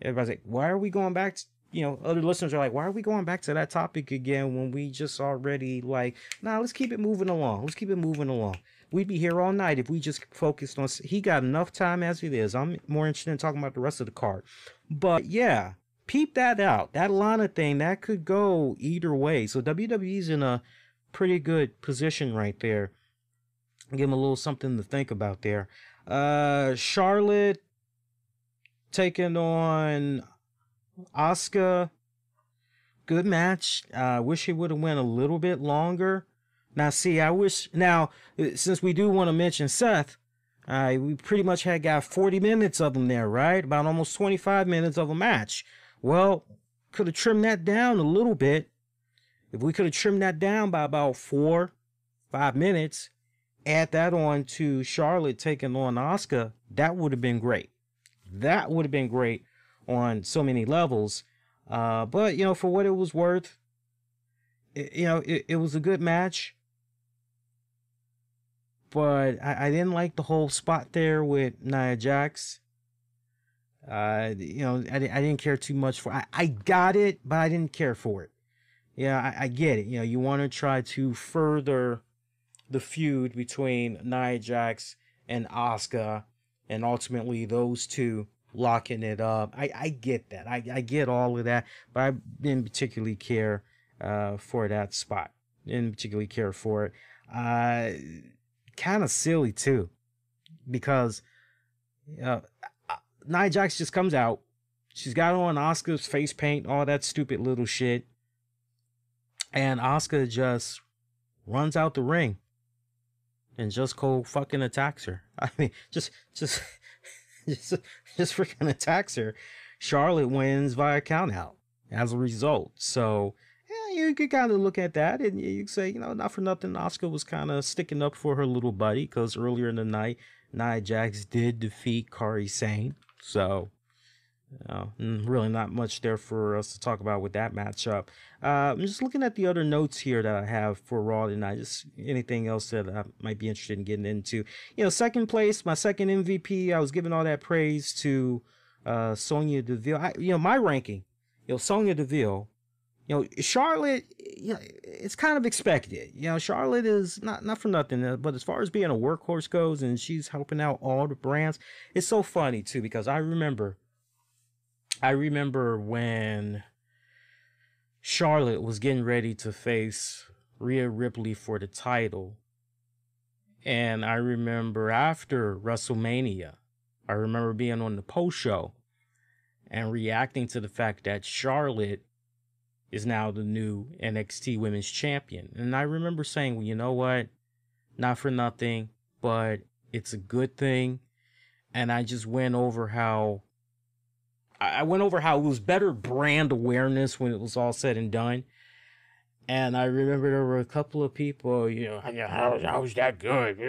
everybody's like, why are we going back to, you know, other listeners are like, why are we going back to that topic again when we just already like, nah, let's keep it moving along. Let's keep it moving along. We'd be here all night if we just focused on, he got enough time as it is. I'm more interested in talking about the rest of the card. But yeah, peep that out. That Lana thing, that could go either way. So WWE's in a pretty good position right there. Give them a little something to think about there. Charlotte taking on Asuka. Good match. Wish it would have went a little bit longer. Now, see, I wish... Now, since we do want to mention Seth, we pretty much had got 40 minutes of him there, right? About almost 25 minutes of a match. Well, could have trimmed that down a little bit. If we could have trimmed that down by about 4-5 minutes, add that on to Charlotte taking on Asuka, that would have been great. That would have been great on so many levels. But, you know, for what it was worth, it was a good match. But I didn't like the whole spot there with Nia Jax. I didn't care too much for it. I got it, but I didn't care for it. Yeah, I get it. You know, you want to try to further the feud between Nia Jax and Asuka, and ultimately those two locking it up. I get that. I get all of that, but I didn't particularly care for that spot. Didn't particularly care for it. Kind of silly too, because Nia Jax just comes out. She's got on Asuka's face paint, all that stupid little shit. And Asuka just runs out the ring and just cold fucking attacks her. I mean, just freaking attacks her. Charlotte wins via countout as a result. So, yeah, you could kind of look at that and you could say, you know, not for nothing, Asuka was kind of sticking up for her little buddy, because earlier in the night, Nia Jax did defeat Kairi Sane. So, really not much there for us to talk about with that matchup. I'm just looking at the other notes here that I have for Raw tonight. Just anything else that I might be interested in getting into. You know, second place, my second MVP. I was giving all that praise to Sonya Deville. My ranking. Sonya Deville. Charlotte. It's kind of expected. Charlotte is not for nothing, but as far as being a workhorse goes, and she's helping out all the brands. It's so funny too, because I remember when Charlotte was getting ready to face Rhea Ripley for the title. And I remember after WrestleMania, I remember being on the post show and reacting to the fact that Charlotte is now the new NXT Women's Champion. And I remember saying, well, you know what? Not for nothing, but it's a good thing. And I just went over how it was better brand awareness when it was all said and done. And I remember there were a couple of people, how was that good?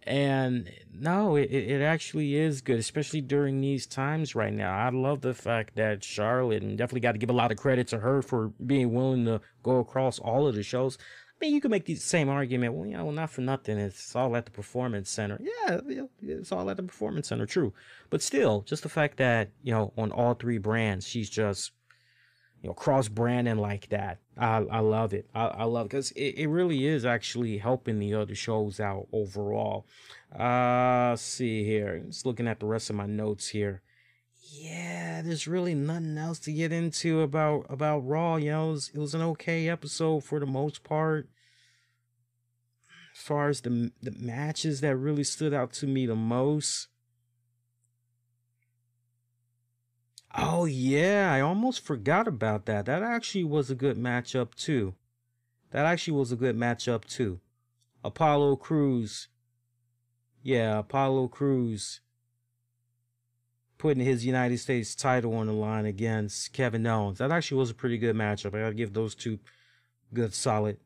And no, it actually is good, especially during these times right now. I love the fact that Charlotte, and definitely got to give a lot of credit to her for being willing to go across all of the shows. I mean, you can make the same argument. Well, not for nothing. It's all at the Performance Center. Yeah, it's all at the Performance Center, true. But still, just the fact that, on all three brands, she's just, cross-branding like that. I love it. I love it because it really is actually helping the other shows out overall. Let's see here. Just looking at the rest of my notes here. Yeah, there's really nothing else to get into about Raw. It was an okay episode for the most part. far as the matches that really stood out to me the most. Oh yeah, I almost forgot about that. That actually was a good matchup too. Apollo Crews. Yeah, Apollo Crews putting his United States title on the line against Kevin Owens. That actually was a pretty good matchup. I gotta give those two good solid.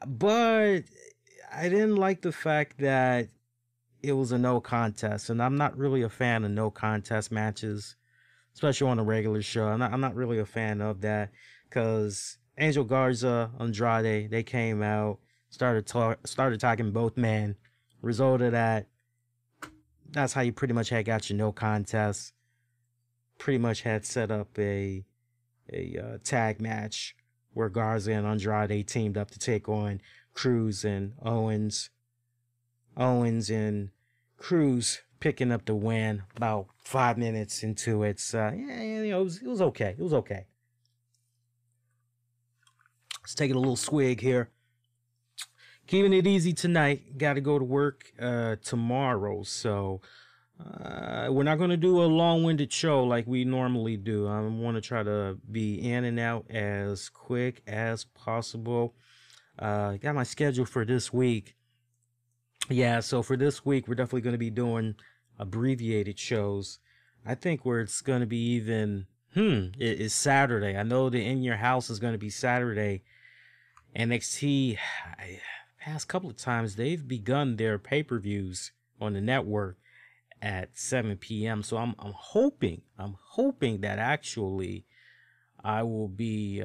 But I didn't like the fact that it was a no contest, and I'm not really a fan of no contest matches, especially on a regular show. I'm not really a fan of that, because Angel Garza, Andrade, they came out, started talking both men. Result of that, that's how you pretty much had got your no contest. Pretty much had set up a tag match where Garza and Andrade teamed up to take on Crews and Owens. Owens and Crews picking up the win about 5 minutes into it. It was okay. It was okay. Let's take it a little swig here. Keeping it easy tonight. Got to go to work tomorrow, so we're not going to do a long-winded show like we normally do. I want to try to be in and out as quick as possible. Got my schedule for this week. Yeah, so for this week, we're definitely going to be doing abbreviated shows. I think where it's going to be even, it is Saturday. I know the In Your House is going to be Saturday. NXT, past couple of times, they've begun their pay-per-views on the network at 7 p.m. So I'm hoping that actually I will be,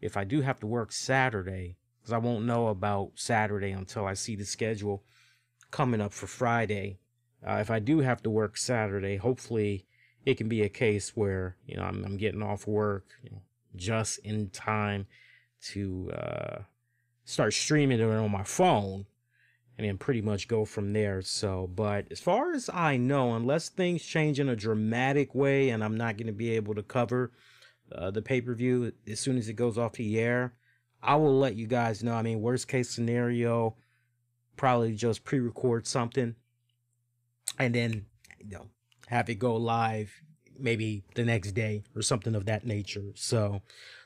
if I do have to work Saturday, because I won't know about Saturday until I see the schedule coming up for Friday. If I do have to work Saturday, hopefully it can be a case where, I'm getting off work, just in time to start streaming it on my phone and then pretty much go from there. So, but as far as I know, unless things change in a dramatic way and I'm not going to be able to cover the pay-per-view as soon as it goes off the air, I will let you guys know. I mean, worst case scenario, probably just pre-record something and then, have it go live maybe the next day or something of that nature. So,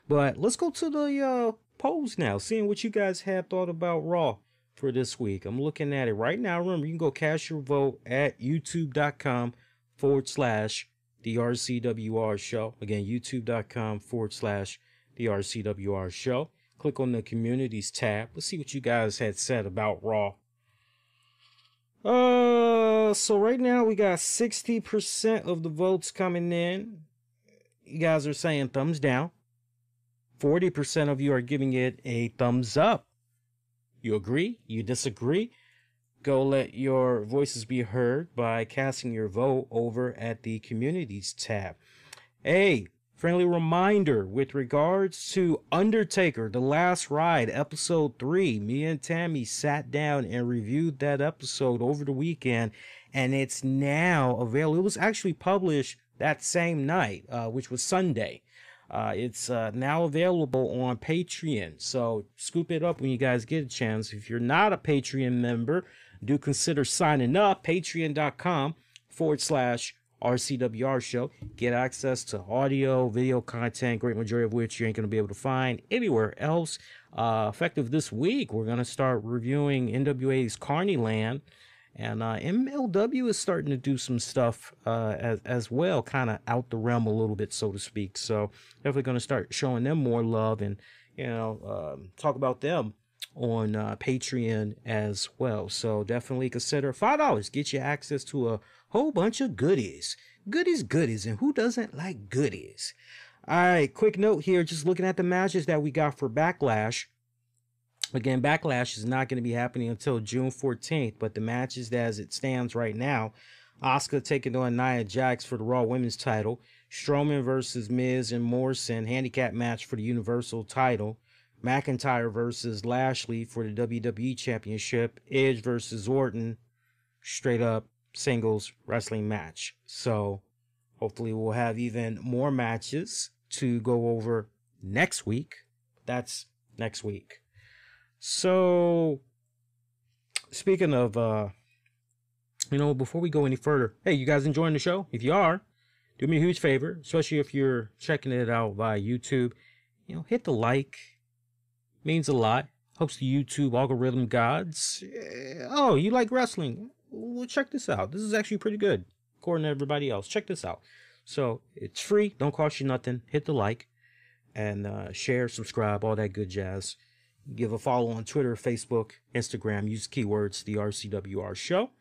but let's go to the polls now, seeing what you guys had thought about Raw for this week. I'm looking at it right now. Remember, you can go cast your vote at youtube.com/the RCWR show. Again, youtube.com/the RCWR show. Click on the communities tab. Let's see what you guys had said about Raw. So right now we got 60% of the votes coming in. You guys are saying thumbs down. 40% of you are giving it a thumbs up. You agree? You disagree? Go let your voices be heard by casting your vote over at the communities tab. Hey, friendly reminder with regards to Undertaker, The Last Ride, episode 3. Me and Tammy sat down and reviewed that episode over the weekend, and it's now available. It was actually published that same night, which was Sunday. It's now available on Patreon, so scoop it up when you guys get a chance. If you're not a Patreon member, do consider signing up. Patreon.com/RCWR show. Get access to audio, video content, great majority of which you ain't going to be able to find anywhere else. Effective this week, we're going to start reviewing NWA's Carneyland. And MLW is starting to do some stuff as well, kind of out the realm a little bit, so to speak. So definitely going to start showing them more love and, talk about them on Patreon as well. So definitely consider $5. Get you access to a whole bunch of goodies. Goodies. And who doesn't like goodies? All right, quick note here. Just looking at the matches that we got for Backlash. Again, Backlash is not going to be happening until June 14th, but the matches as it stands right now, Asuka taking on Nia Jax for the Raw Women's title, Strowman versus Miz and Morrison, handicap match for the Universal title, McIntyre versus Lashley for the WWE Championship, Edge versus Orton, straight up singles wrestling match. So hopefully we'll have even more matches to go over next week. That's next week. So, speaking of, before we go any further, hey, you guys enjoying the show? If you are, do me a huge favor, especially if you're checking it out via YouTube. Hit the like. Means a lot. Helps the YouTube algorithm gods. Oh, you like wrestling? Well, check this out. This is actually pretty good, according to everybody else. Check this out. So, it's free. Don't cost you nothing. Hit the like. And share, subscribe, all that good jazz. Give a follow on Twitter, Facebook, Instagram. Use keywords, the RCWR show.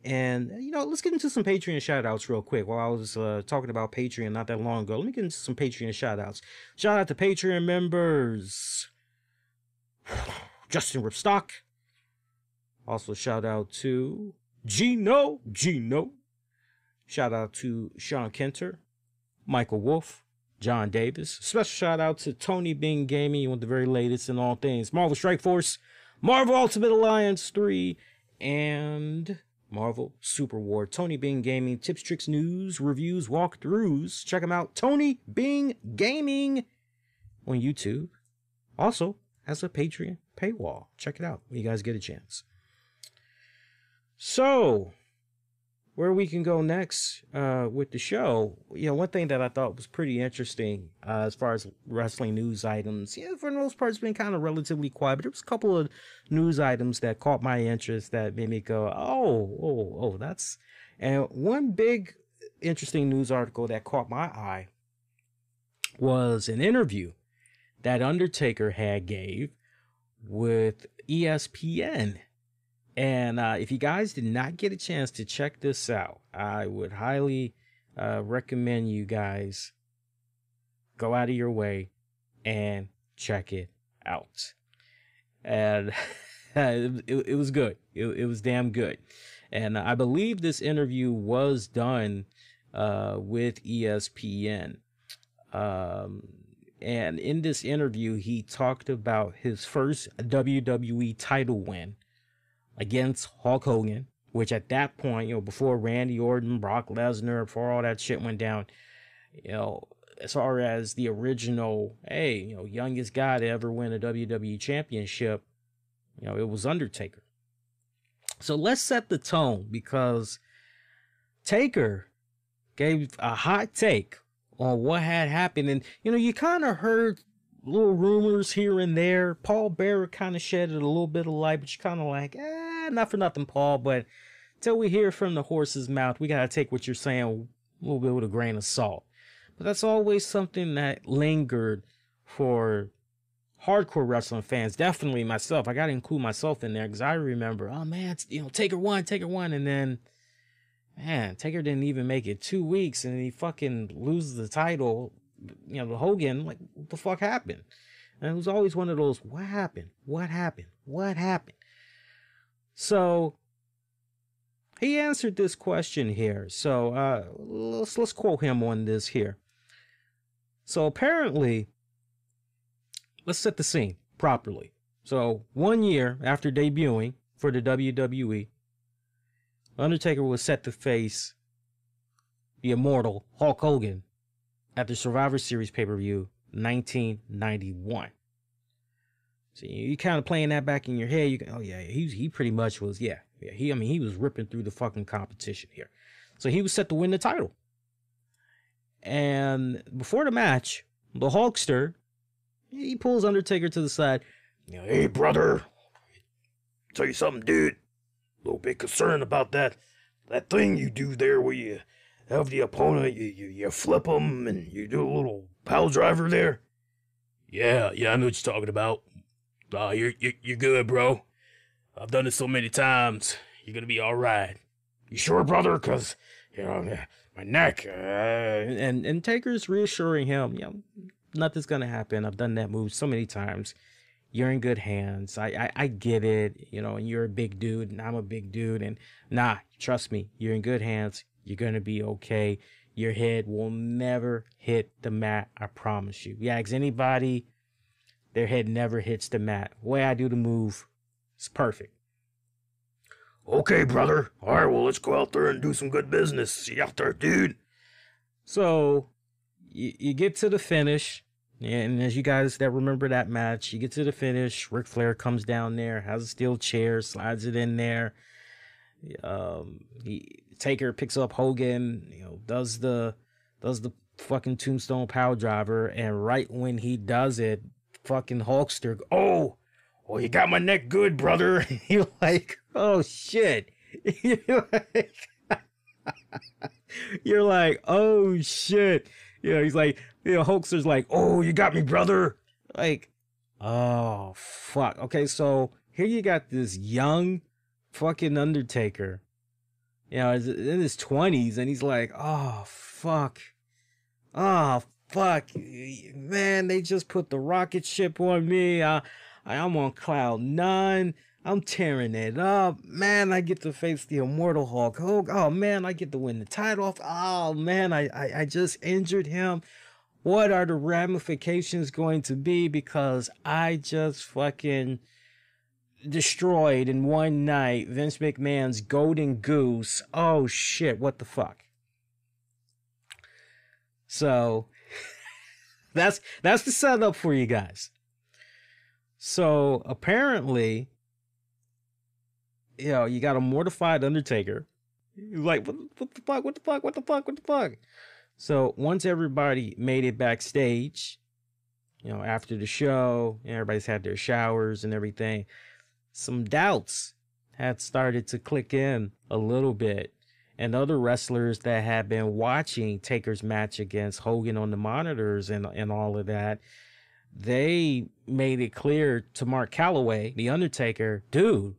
And, let's get into some Patreon shout-outs real quick. While I was talking about Patreon not that long ago, let me get into some Patreon shout-outs. Shout out to Patreon members. Justin Ripstock. Also shout out to Gino. Shout out to Sean Kenter, Michael Wolf, John Davis. Special shout out to Tony Bing Gaming with the very latest in all things Marvel Strike Force, Marvel Ultimate Alliance 3, and Marvel Super War. Tony Bing Gaming, tips, tricks, news, reviews, walkthroughs. Check him out. Tony Bing Gaming on YouTube. Also has a Patreon paywall. Check it out when you guys get a chance. So, where we can go next with the show, one thing that I thought was pretty interesting as far as wrestling news items, for the most part, it's been kind of relatively quiet, but there was a couple of news items that caught my interest that made me go, that's... And one big interesting news article that caught my eye was an interview that Undertaker gave with ESPN. And if you guys did not get a chance to check this out, I would highly recommend you guys go out of your way and check it out. And it was good. It was damn good. And I believe this interview was done with ESPN. And in this interview, he talked about his first WWE title win against Hulk Hogan, which at that point, before Randy Orton, Brock Lesnar, before all that shit went down, as far as the original, youngest guy to ever win a WWE championship, it was Undertaker. So let's set the tone, because Taker gave a hot take on what had happened. And, you kind of heard little rumors here and there. Paul Bearer kind of shedded a little bit of light, but you're kind of like, not for nothing, Paul, but until we hear from the horse's mouth, we got to take what you're saying a little bit with a grain of salt. But that's always something that lingered for hardcore wrestling fans. Definitely myself. I got to include myself in there, because I remember, oh man, Taker won. And then, man, Taker didn't even make it 2 weeks, and he fucking loses the title, to Hogan. Like, what the fuck happened? And it was always one of those, what happened? So, he answered this question here. So, let's quote him on this here. So, apparently, let's set the scene properly. So, 1 year after debuting for the WWE, Undertaker was set to face the immortal Hulk Hogan at the Survivor Series pay-per-view 1991. So you kind of playing that back in your head. You go, he pretty much was, he was ripping through the fucking competition here. So he was set to win the title. And before the match, the Hulkster, he pulls Undertaker to the side. Hey, brother, tell you something, dude. A little bit concerned about that thing you do there where you have the opponent, you flip them and you do a little pile driver there. Yeah, I know what you're talking about. You're good, bro. I've done it so many times. You're gonna be all right. You sure, brother? Cause my neck. And Taker's reassuring him, nothing's gonna happen. I've done that move so many times. You're in good hands. I get it, and you're a big dude and I'm a big dude, and trust me, you're in good hands. You're gonna be okay. Your head will never hit the mat, I promise you. Yeah, ask anybody, their head never hits the mat. The way I do the move, it's perfect. Okay, brother. All right, well, let's go out there and do some good business. See you out there, dude. So, you get to the finish. And as you guys that remember that match, you get to the finish. Ric Flair comes down there, has a steel chair, slides it in there. Taker picks up Hogan, does the fucking tombstone power driver, and right when he does it, fucking Hulkster, oh, you got my neck good, brother. You're like, oh shit. You're like, oh shit. He's like, Hulkster's like, oh, you got me, brother. Like, oh fuck. Okay, so here you got this young fucking Undertaker, in his 20s, and he's like, oh fuck, man, they just put the rocket ship on me. I'm on cloud 9. I'm tearing it up, man. I get to face the immortal Hulk Hogan. Oh man, I get to win the title. Oh man, I just injured him. What are the ramifications going to be? Because I just fucking destroyed in one night Vince McMahon's golden goose. Oh shit, what the fuck? So that's the setup for you guys. So apparently, you got a mortified Undertaker. He's like, what the fuck? So once everybody made it backstage, after the show, everybody's had their showers and everything, some doubts had started to click in a little bit. And other wrestlers that had been watching Taker's match against Hogan on the monitors and all of that, they made it clear to Mark Calloway, the Undertaker, dude,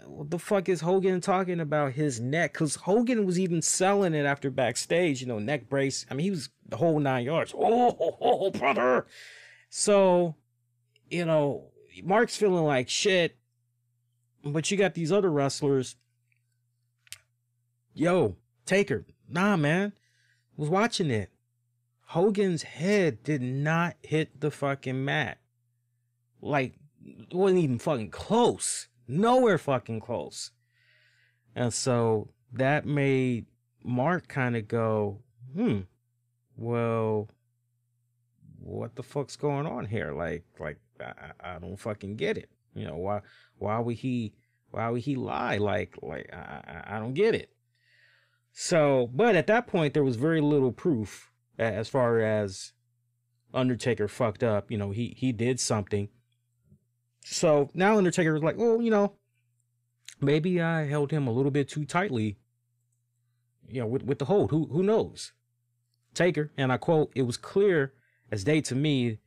what the fuck is Hogan talking about his neck? Because Hogan was even selling it after backstage, neck brace. I mean, he was the whole 9 yards. Oh, brother. So, Mark's feeling like shit, but you got these other wrestlers. Yo, Taker, nah, man, was watching it. Hogan's head did not hit the fucking mat. Like, it wasn't even fucking close. Nowhere fucking close. And so that made Mark kind of go, well, what the fuck's going on here? Like I don't fucking get it. Why would he lie? Like I don't get it. So, but at that point there was very little proof as far as Undertaker fucked up. He did something. So now Undertaker was like, well, maybe I held him a little bit too tightly, with the hold. Who knows? Taker, and I quote, it was clear as day to me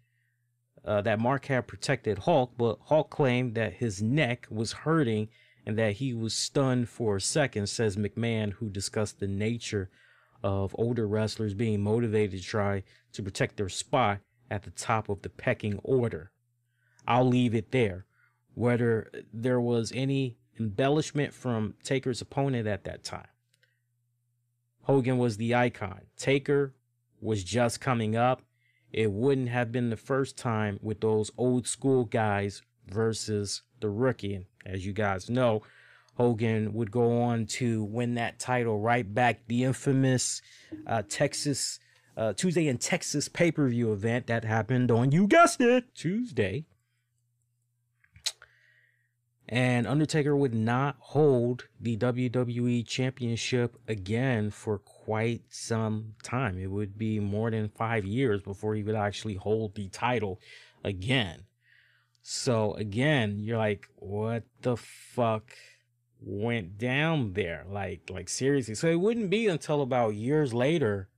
that Mark had protected Hulk, but Hulk claimed that his neck was hurting and that he was stunned for a second, says McMahon, who discussed the nature of older wrestlers being motivated to try to protect their spot at the top of the pecking order. I'll leave it there. Whether there was any embellishment from Taker's opponent at that time. Hogan was the icon. Taker was just coming up. It wouldn't have been the first time with those old school guys versus the rookie. And as you guys know, Hogan would go on to win that title right back. The infamous Texas Tuesday in Texas pay-per-view event that happened on, you guessed it, Tuesday. And Undertaker would not hold the WWE Championship again for quite some time. It would be more than 5 years before he would actually hold the title again. So again, you're like, what the fuck went down there? Like seriously. So it wouldn't be until about years later,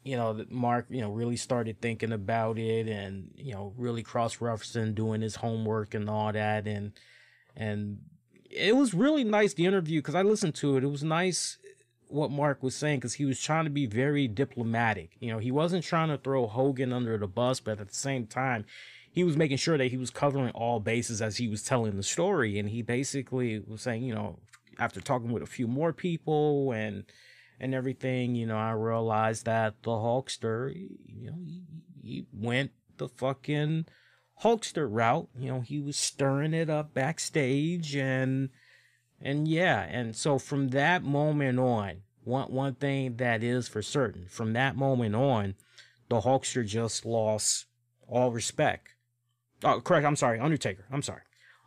that Mark, really started thinking about it and, really cross-referencing, doing his homework and all that. And it was really nice, the interview, because I listened to it. It was nice what Mark was saying, because he was trying to be very diplomatic. He wasn't trying to throw Hogan under the bus, but at the same time, he was making sure that he was covering all bases as he was telling the story. And he basically was saying, after talking with a few more people and everything, I realized that the Hulkster, he went the fucking Hulkster route. He was stirring it up backstage and yeah. And so from that moment on, one thing that is for certain, from that moment on, the Hulkster just lost all respect. Oh, correct. I'm sorry. Undertaker.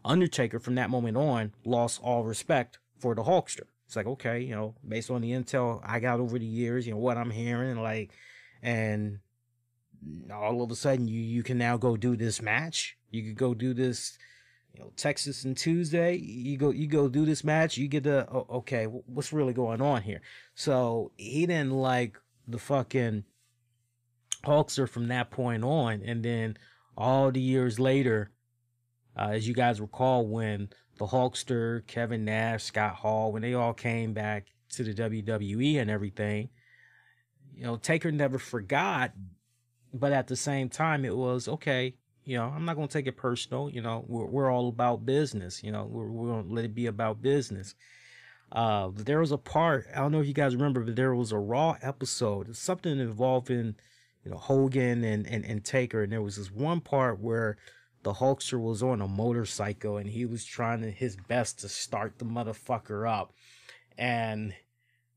Undertaker from that moment on lost all respect for the Hulkster. It's like, okay, you know, based on the intel I got over the years, you know, what I'm hearing, like, and all of a sudden you can now go do this match. You could go do this, you know, Texas and Tuesday. You go do this match. You get the, okay, what's really going on here? So he didn't like the fucking Hulkster from that point on. And then all the years later, as you guys recall, when the Hulkster, Kevin Nash, Scott Hall, when they all came back to the WWE and everything, you know, Taker never forgot. But at the same time, it was, okay, you know, I'm not going to take it personal. You know, we're all about business. You know, we're going to let it be about business. There was a part, I don't know if you guys remember, but there was a Raw episode, something involving, you know, Hogan and Taker. And there was this one part where the Hulkster was on a motorcycle and he was trying his best to start the motherfucker up. And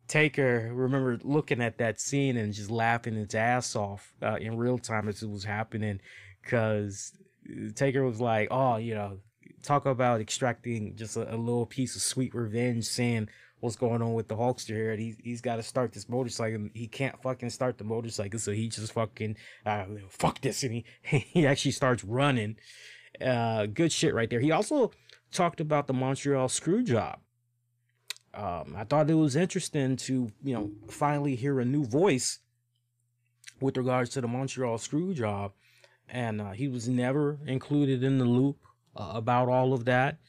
Taker, remember looking at that scene and just laughing his ass off in real time as it was happening, because Taker was like, oh, you know, talk about extracting just a little piece of sweet revenge, saying what's going on with the Hulkster here. And he's got to start this motorcycle. He can't fucking start the motorcycle, so he just fucking, fuck this. And he actually starts running. Good shit right there. He also talked about the Montreal screw job. I thought it was interesting to, you know, finally hear a new voice with regards to the Montreal screw job. And he was never included in the loop about all of that.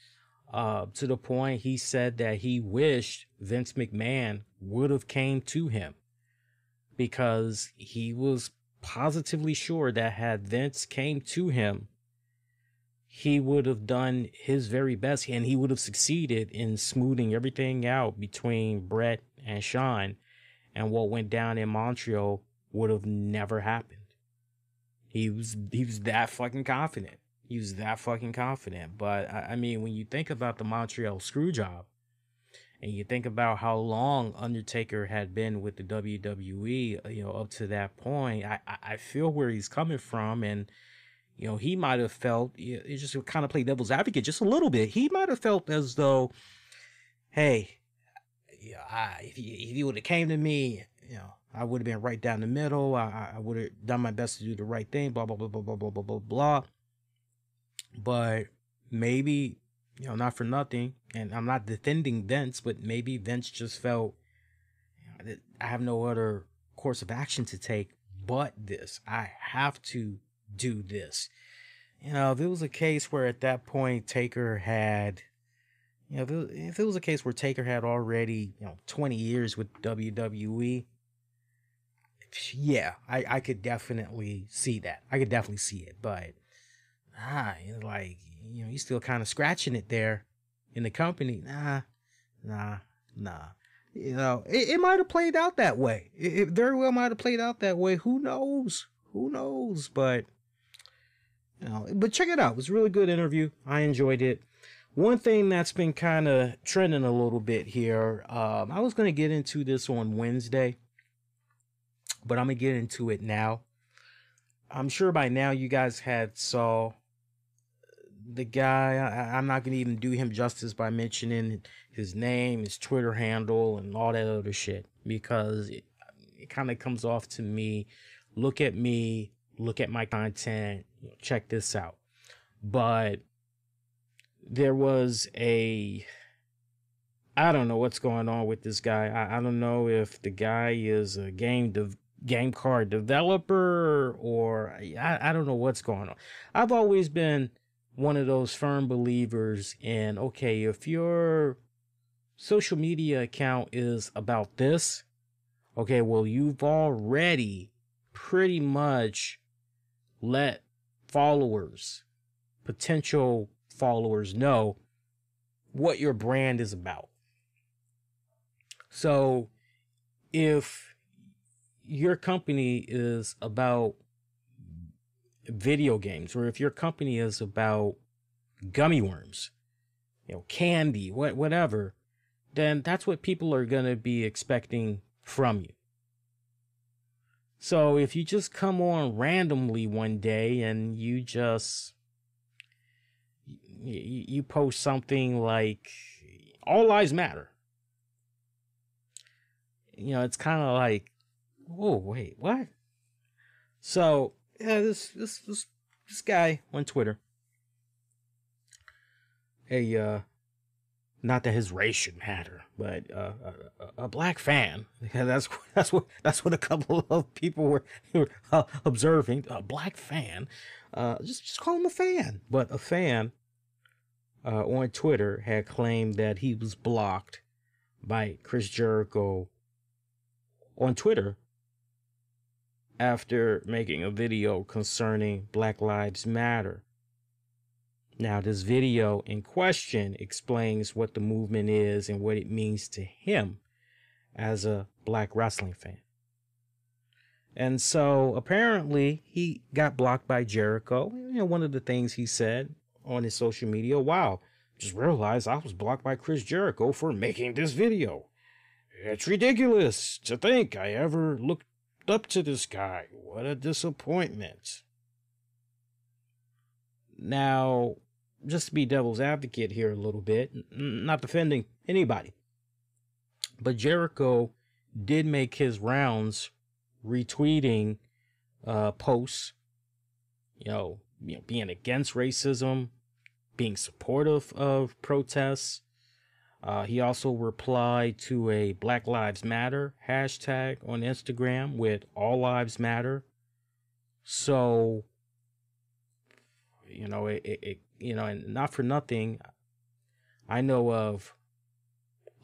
To the point he said that he wished Vince McMahon would have came to him, because he was positively sure that had Vince came to him, he would have done his very best and he would have succeeded in smoothing everything out between Bret and Shawn, and what went down in Montreal would have never happened. He was that fucking confident. He was that fucking confident. But I mean, when you think about the Montreal screw job and you think about how long Undertaker had been with the WWE, you know, up to that point, I feel where he's coming from. And you know, he might have felt, it just kind of play devil's advocate just a little bit. He might have felt as though, hey, if he would have came to me, you know, I would have been right down the middle. I would have done my best to do the right thing, blah, blah, blah, blah, blah, blah, blah, blah, blah. But maybe, you know, not for nothing, and I'm not defending Vince, but maybe Vince just felt, you know, that I have no other course of action to take but this. I have to do this. You know, if it was a case where at that point Taker had, you know, if it was a case where Taker had already, you know, 20 years with WWE, yeah, I could definitely see that. I could definitely see it. But like, you know, he's still kind of scratching it there in the company. Nah. You know, it might have played out that way. It very well might have played out that way. Who knows? But you know, but check it out. It was a really good interview. I enjoyed it. One thing that's been kind of trending a little bit here. I was going to get into this on Wednesday, but I'm going to get into it now. I'm sure by now you guys had saw the guy. I'm not going to even do him justice by mentioning his name, his Twitter handle, and all that other shit, because it kind of comes off to me. Look at me, look at my content, you know, check this out. But there was I don't know what's going on with this guy. I don't know if the guy is a game card developer, or I don't know what's going on. I've always been one of those firm believers in, okay, if your social media account is about this, okay, well, you've already pretty much let potential followers know what your brand is about. So if your company is about video games, or if your company is about gummy worms, you know, candy, whatever, then that's what people are going to be expecting from you. So if you just come on randomly one day and you just you post something like all lives matter, you know, it's kind of like, whoa, wait, what? So yeah, this guy on Twitter, not that his race should matter, but a black fan. Yeah, that's what a couple of people were observing. A black fan, just call him a fan. But a fan on Twitter had claimed that he was blocked by Chris Jericho on Twitter after making a video concerning Black Lives Matter. Now, this video in question explains what the movement is and what it means to him as a black wrestling fan. And so apparently he got blocked by Jericho. You know, one of the things he said on his social media, wow, just realized I was blocked by Chris Jericho for making this video. It's ridiculous to think I ever looked up to this guy. What a disappointment. Now, just to be devil's advocate here a little bit, not defending anybody, but Jericho did make his rounds retweeting posts, being against racism, being supportive of protests. He also replied to a Black Lives Matter hashtag on Instagram with All Lives Matter. So, and not for nothing, I know of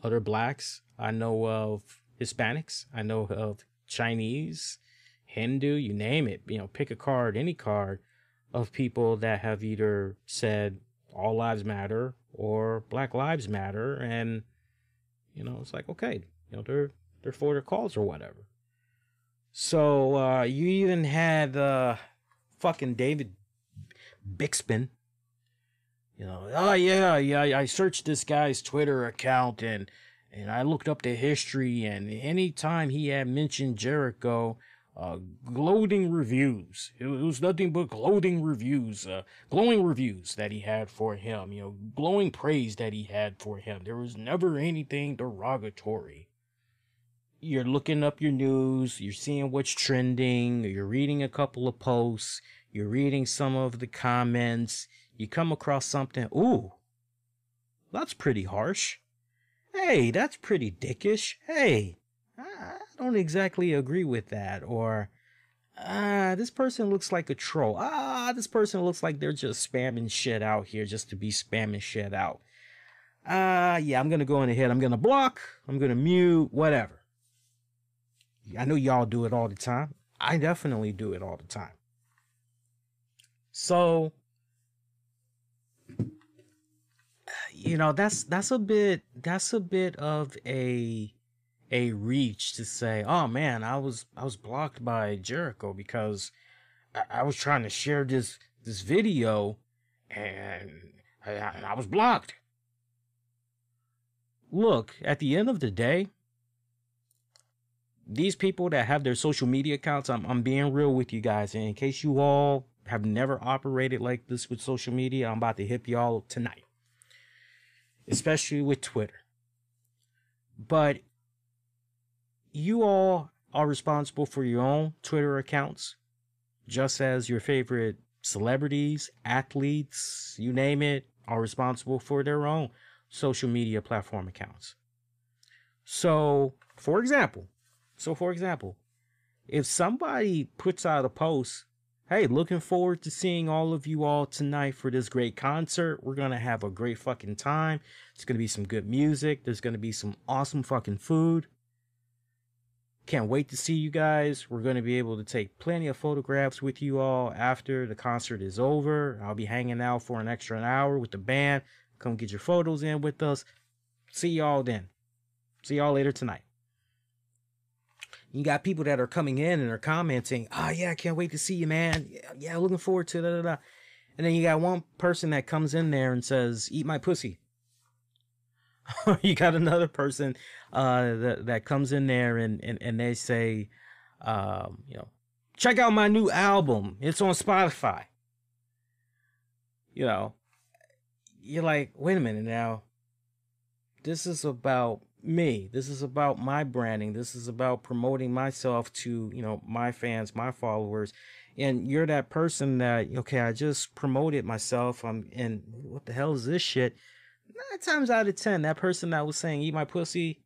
other blacks, I know of Hispanics, I know of Chinese, Hindu, you name it, pick a card, any card of people that have either said all lives matter or Black Lives Matter. And, it's like, okay, they're for their cause or whatever. So, you even had, fucking David Bixby, I searched this guy's Twitter account and I looked up the history, and anytime he had mentioned Jericho, glowing reviews. It was nothing but glowing reviews that he had for him, glowing praise that he had for him. There was never anything derogatory. You're looking up your news, you're seeing what's trending, you're reading a couple of posts, you're reading some of the comments, you come across something, ooh, that's pretty harsh. Hey, that's pretty dickish. Hey, I don't exactly agree with that. Or, this person looks like a troll. This person looks like they're just spamming shit out here just to be spamming shit out. I'm going to go in ahead. I'm going to block. I'm going to mute, whatever. I know y'all do it all the time. I definitely do it all the time. So, that's a bit of a reach to say, oh man, I was blocked by Jericho because I was trying to share this video and I was blocked. Look, at the end of the day, these people that have their social media accounts, I'm being real with you guys, and in case you all have never operated like this with social media, I'm about to hit y'all tonight, especially with Twitter. But you all are responsible for your own Twitter accounts, just as your favorite celebrities, athletes, you name it, are responsible for their own social media platform accounts. So, for example, if somebody puts out a post, hey, looking forward to seeing all of you all tonight for this great concert. We're going to have a great fucking time. It's going to be some good music. There's going to be some awesome fucking food. Can't wait to see you guys. We're going to be able to take plenty of photographs with you all after the concert is over. I'll be hanging out for an extra hour with the band. Come get your photos in with us. See y'all then. See y'all later tonight. You got people that are coming in and are commenting, I can't wait to see you, man. Yeah, looking forward to da. And then you got one person that comes in there and says, eat my pussy. You got another person that comes in there and they say, You know, check out my new album. It's on Spotify. You know, you're like, wait a minute now. This is about me. This is about my branding. This is about promoting myself to, you know, my fans, my followers. And you're that person that, okay, I just promoted myself. And what the hell is this shit? 9 times out of 10, that person that was saying, eat my pussy,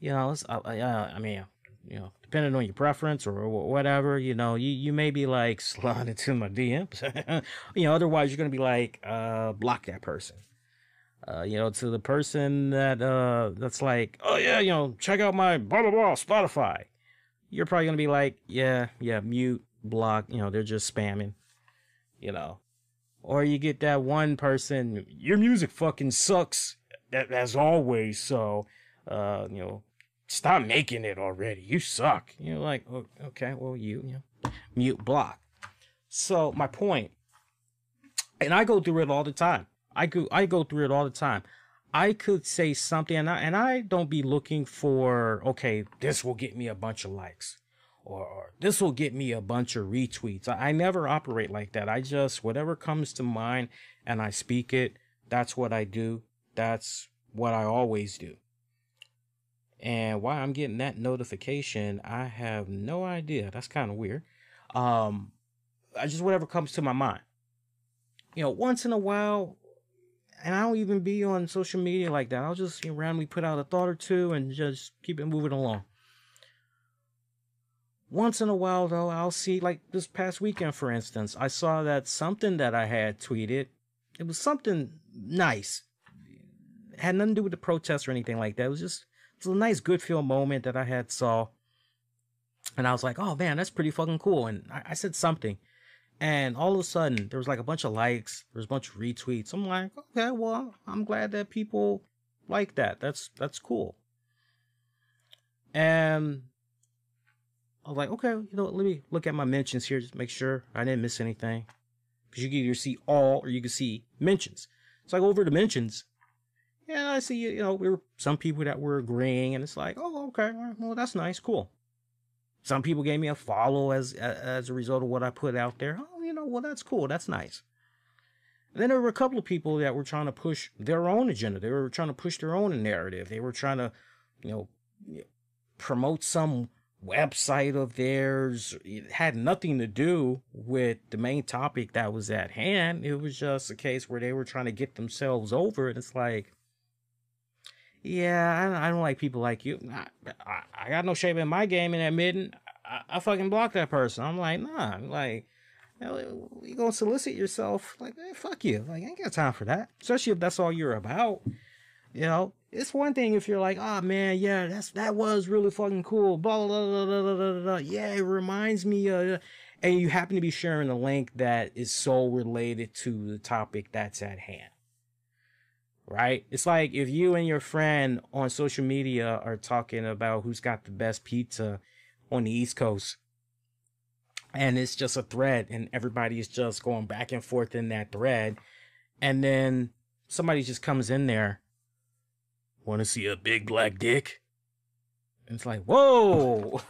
you know, I mean, you know, depending on your preference or whatever, you know, you may be like, slide into my DMs. You know, otherwise you're going to be like, block that person. You know, to the person that that's like, oh yeah, you know, check out my blah blah blah Spotify. You're probably gonna be like, yeah, mute, block. You know, they're just spamming. You know, or you get that one person, your music fucking sucks as always. So, you know, stop making it already. You suck. You're like, oh, okay, well, you know, mute, block. So my point, and I go through it all the time. I go through it all the time. I could say something, and I don't be looking for, okay, this will get me a bunch of likes, or this will get me a bunch of retweets. I never operate like that. I just, whatever comes to mind, and I speak it. That's what I do. That's what I always do. And why I'm getting that notification, I have no idea. That's kind of weird. I just, whatever comes to my mind. You know, once in a while. And I don't even be on social media like that. I'll just, you know, randomly put out a thought or two and just keep it moving along. Once in a while, though, I'll see, like this past weekend, for instance, I saw that something that I had tweeted, it was something nice. It had nothing to do with the protest or anything like that. It was a nice, good feel moment that I had saw. And I was like, oh, man, that's pretty fucking cool. And I said something. And all of a sudden, there was like a bunch of likes. There was a bunch of retweets. I'm like, okay, well, I'm glad that people like that. That's cool. And I was like, okay, you know, let me look at my mentions here, just make sure I didn't miss anything. Because you can either see all or you can see mentions. So I go over to mentions. Yeah, I see, you know, there were some people that were agreeing. And it's like, oh, okay, well, that's nice, cool. Some people gave me a follow as a result of what I put out there. Oh, you know, well, that's cool. That's nice. And then there were a couple of people that were trying to push their own agenda. They were trying to push their own narrative. They were trying to, you know, promote some website of theirs. It had nothing to do with the main topic that was at hand. It was just a case where they were trying to get themselves over. And it's like, yeah, I don't like people like you. I got no shape in my game in admitting I fucking blocked that person. I'm like, nah, like, you gonna solicit yourself? Like, man, fuck you. Like, I ain't got time for that. Especially if that's all you're about. You know, it's one thing if you're like, oh man, yeah, that was really fucking cool. Blah blah blah blah blah blah blah. Yeah, it reminds me of, and you happen to be sharing a link that is so related to the topic that's at hand. Right? It's like if you and your friend on social media are talking about who's got the best pizza on the East Coast, and it's just a thread and everybody is just going back and forth in that thread, and then somebody just comes in there, want to see a big black dick? And it's like, whoa,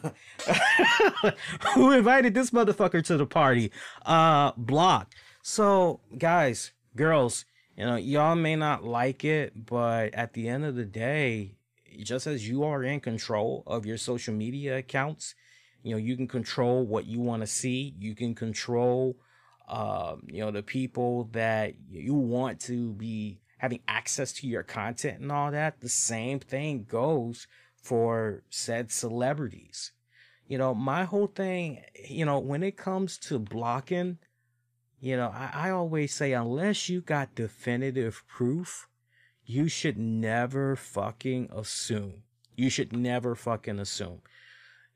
who invited this motherfucker to the party? Block. So guys, girls, you know, y'all may not like it, but at the end of the day, just as you are in control of your social media accounts, you know, you can control what you want to see. You can control, you know, the people that you want to be having access to your content and all that. The same thing goes for said celebrities. You know, my whole thing, you know, when it comes to blocking, you know, I always say, unless you got definitive proof, you should never fucking assume. You should never fucking assume.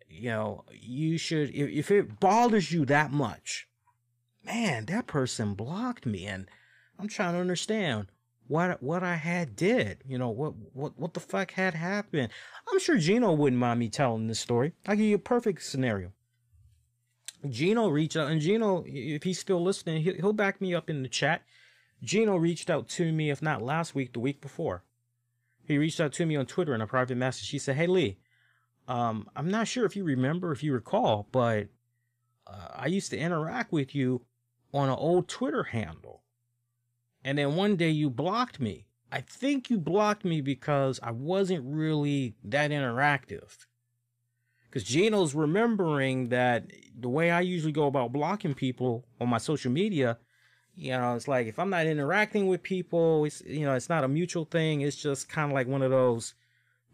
You know, you should, if it bothers you that much, man, that person blocked me, and I'm trying to understand what I had did. You know, what the fuck had happened. I'm sure Gino wouldn't mind me telling this story. I'll give you a perfect scenario. Gino reached out, and Gino, if he's still listening, he'll back me up in the chat. Gino reached out to me, if not last week, the week before. He reached out to me on Twitter in a private message. He said, hey, Lee, I'm not sure if you remember, if you recall, but I used to interact with you on an old Twitter handle. And then one day you blocked me. I think you blocked me because I wasn't really that interactive. Because Gino's remembering that the way I usually go about blocking people on my social media, it's like if I'm not interacting with people, it's not a mutual thing. It's just kind of like one of those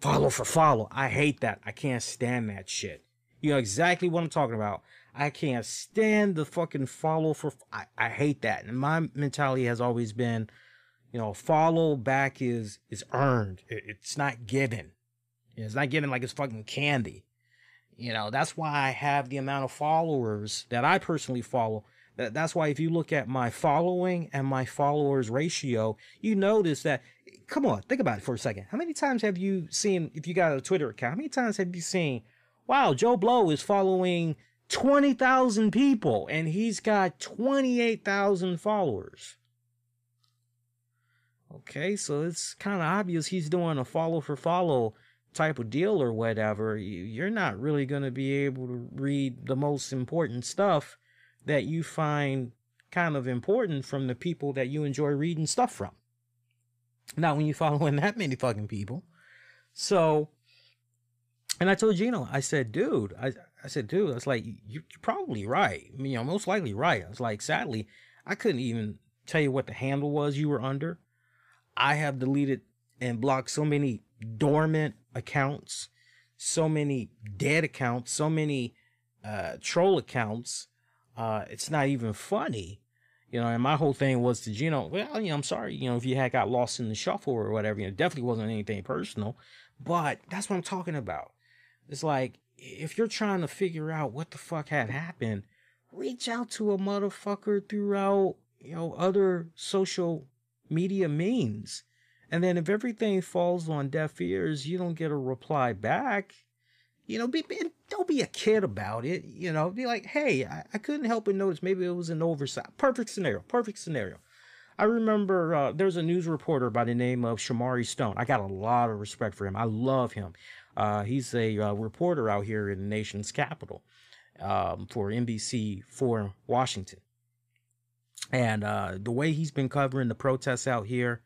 follow for follow. I hate that. I can't stand that shit. You know exactly what I'm talking about. I can't stand the fucking follow for. I hate that. And my mentality has always been, follow back is earned. It's not given. It's not given like it's fucking candy. That's why I have the amount of followers that I personally follow. That's why if you look at my following and my followers ratio, you notice that, come on, think about it for a second. How many times have you seen, if you got a Twitter account, how many times have you seen, wow, Joe Blow is following 20,000 people and he's got 28,000 followers? Okay, so it's kind of obvious he's doing a follow for follow type of deal or whatever. You're not really going to be able to read the most important stuff that you find kind of important from the people that you enjoy reading stuff from. Not when you're following that many fucking people. So, and I told Gino, I said, dude, I was like, you're probably right. I mean, most likely right. I was like, sadly, I couldn't even tell you what the handle was you were under. I have deleted and blocked so many dormant accounts, so many dead accounts, so many troll accounts. It's not even funny, and my whole thing was to Gino, well, I'm sorry, if you had got lost in the shuffle or whatever, it definitely wasn't anything personal, but that's what I'm talking about. It's like, if you're trying to figure out what the fuck had happened, reach out to a motherfucker throughout, other social media means. And then if everything falls on deaf ears, you don't get a reply back, don't be a kid about it. Be like, hey, I couldn't help but notice maybe it was an oversight. Perfect scenario. I remember there's a news reporter by the name of Shamari Stone. I got a lot of respect for him. I love him. He's a reporter out here in the nation's capital for NBC4 Washington. And the way he's been covering the protests out here,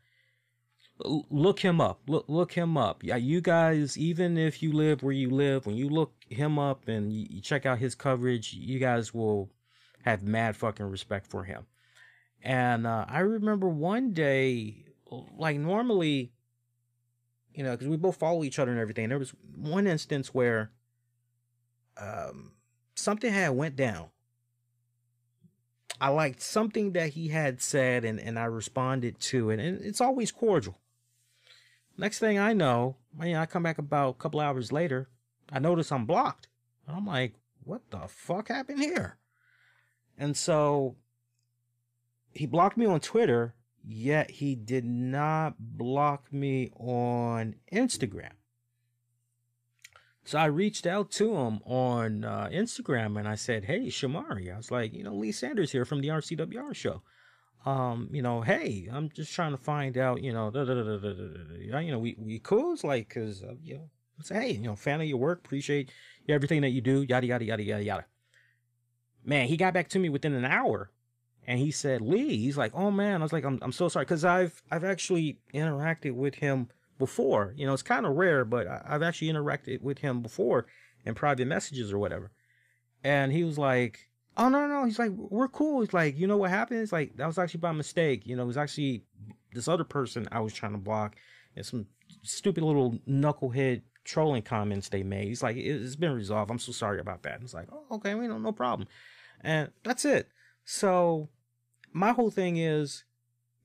look him up. Look him up. Yeah, you guys, even if you live where you live, when you look him up and you check out his coverage, you guys will have mad fucking respect for him. And I remember one day, like normally, because we both follow each other and everything. There was one instance where something had went down. I liked something that he had said and I responded to it. And it's always cordial. Next thing I know, I come back about a couple hours later. I notice I'm blocked. And I'm like, what the fuck happened here? And so he blocked me on Twitter, yet he did not block me on Instagram. So I reached out to him on Instagram and I said, hey, Shamari. I was like, Lee Sanders here from the RCWR show. Hey, I'm just trying to find out, we cool. It's like, cause, say, hey, fan of your work, appreciate everything that you do, yada, yada, yada, yada, yada. Man, he got back to me within an hour and he said, Lee, he's like, oh man, I was like, I'm so sorry. Cause I've actually interacted with him before, it's kind of rare, but I've actually interacted with him before in private messages or whatever. And he was like, oh, no. He's like, we're cool. He's like, you know what happened? It's like, that was actually by mistake. It was actually this other person I was trying to block and some stupid little knucklehead trolling comments they made. He's like, it's been resolved. I'm so sorry about that. And it's like, oh, okay, no problem. And that's it. So my whole thing is,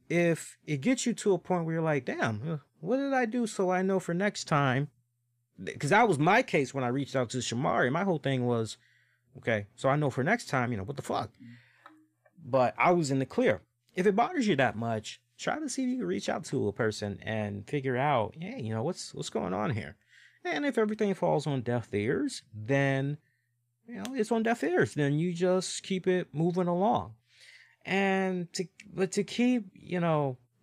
if it gets you to a point where you're like, damn, what did I do so I know for next time? Because that was my case when I reached out to Shamari. My whole thing was, okay, so I know for next time, what the fuck? But I was in the clear. If it bothers you that much, try to see if you can reach out to a person and figure out, hey, what's going on here? And if everything falls on deaf ears, then, it's on deaf ears. Then you just keep it moving along. And to keep,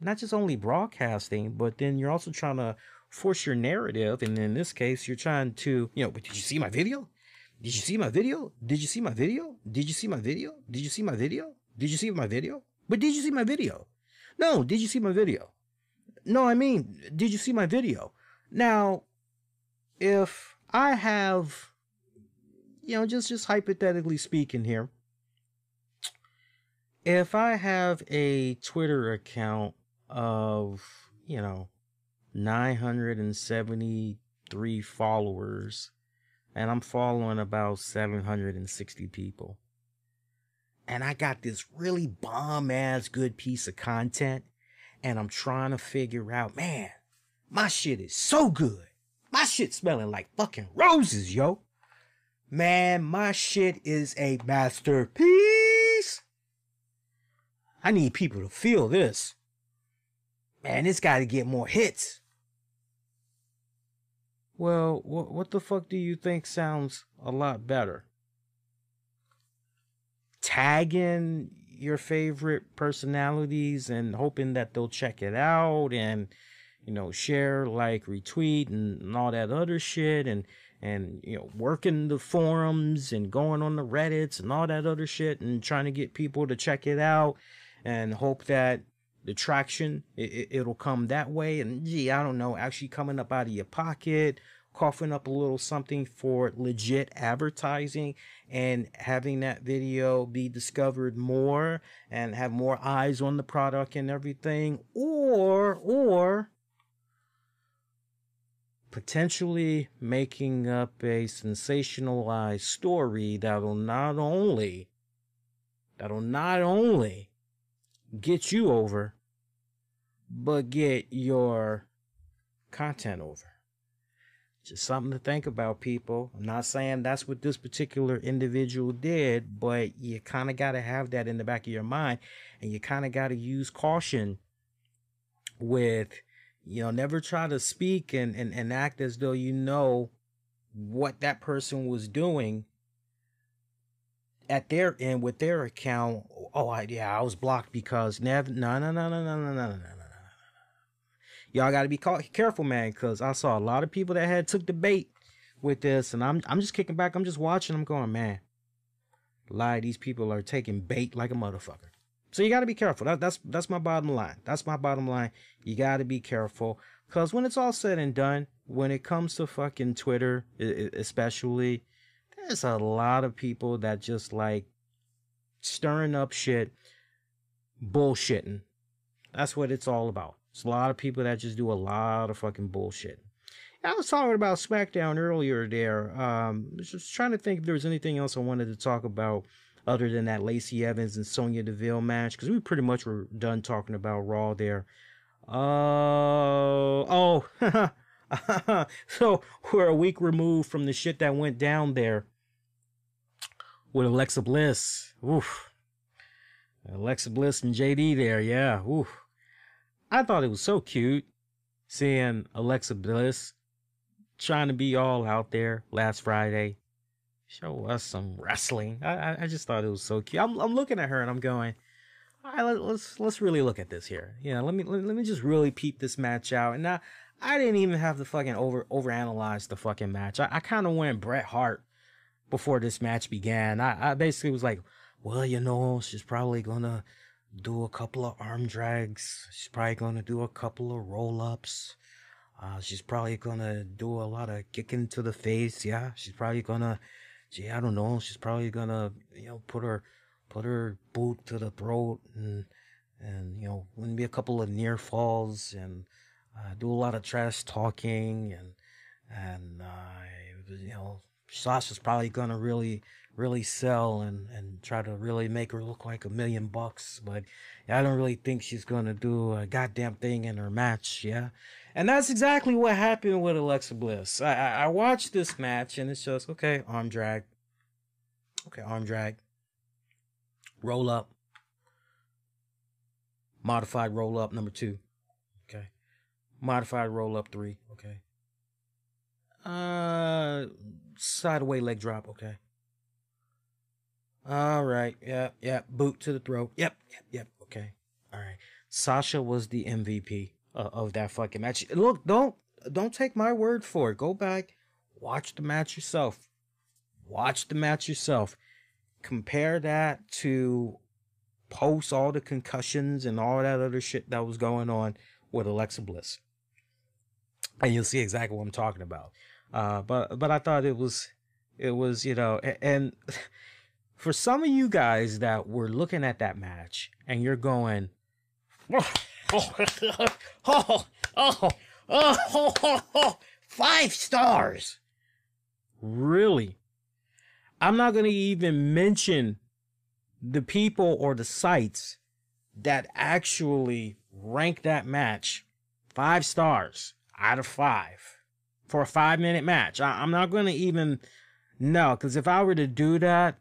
not just only broadcasting, but then you're also trying to force your narrative. And in this case, you're trying to, but did you see my video? Did you see my video? Did you see my video? Did you see my video? Did you see my video? Did you see my video? But did you see my video? No, did you see my video? No, I mean, did you see my video? Now, if I have, just hypothetically speaking here, if I have a Twitter account of, 973 followers, and I'm following about 760 people, and I got this really bomb-ass good piece of content, and I'm trying to figure out, man, my shit is so good. My shit smelling like fucking roses, yo. Man, my shit is a masterpiece. I need people to feel this. Man, it's got to get more hits. Well, what the fuck do you think sounds a lot better? Tagging your favorite personalities and hoping that they'll check it out and, share, like, retweet and all that other shit and working the forums and going on the Reddits and all that other shit and trying to get people to check it out and hope that the traction, it'll come that way. And I don't know, actually coming up out of your pocket, coughing up a little something for legit advertising and having that video be discovered more and have more eyes on the product and everything, or potentially making up a sensationalized story that'll not only get you over, but get your content over. Just something to think about, people. I'm not saying that's what this particular individual did, but you kind of got to have that in the back of your mind, and you kind of got to use caution with, never try to speak and act as though you know what that person was doing at their end with their account. Oh, I was blocked because no. Y'all got to be careful, man, because I saw a lot of people that took the bait with this, and I'm just kicking back. I'm just watching. I'm going, man, these people are taking bait like a motherfucker. So you got to be careful. That's my bottom line. That's my bottom line. You got to be careful, because when it's all said and done, when it comes to fucking Twitter, especially, there's a lot of people that just like stirring up shit, bullshitting. That's what it's all about. It's a lot of people that just do a lot of fucking bullshit. I was talking about SmackDown earlier there. Just trying to think if there was anything else I wanted to talk about other than that Lacey Evans and Sonya Deville match, because we pretty much were done talking about Raw there. So we're a week removed from the shit that went down there with Alexa Bliss. Oof. Alexa Bliss and JD there, yeah. Oof. I thought it was so cute seeing Alexa Bliss trying to be all out there last Friday. Show us some wrestling. I just thought it was so cute. I'm looking at her and I'm going, all right, let's really look at this here. Let me just really peep this match out. And now I didn't even have to fucking overanalyze the fucking match. I kind of went Bret Hart before this match began. I basically was like, well, she's probably gonna do a couple of arm drags. She's probably gonna do a couple of roll-ups. She's probably gonna do a lot of kicking to the face. Yeah, she's probably gonna, I don't know. She's probably gonna, put her boot to the throat and maybe a couple of near falls and do a lot of trash talking and Sasha's probably gonna really sell and try to really make her look like $1 million, but I don't really think she's gonna do a goddamn thing in her match, yeah. And that's exactly what happened with Alexa Bliss. I watched this match and it's just arm drag, roll up, modified roll up number 2, modified roll up 3, side away leg drop, all right, yeah, boot to the throat, yep, okay, all right. Sasha was the MVP of that fucking match. Look, don't don't take my word for it. Go back, watch the match yourself. Watch the match yourself. Compare that to post all the concussions and all that other shit that was going on with Alexa Bliss, and you'll see exactly what I'm talking about. But I thought it was and for some of you guys that were looking at that match and you're going, oh, 5 stars. Really? I'm not going to even mention the people or the sites that actually rank that match 5 stars out of 5 for a 5-minute match. I'm not going to even, no, because if I were to do that,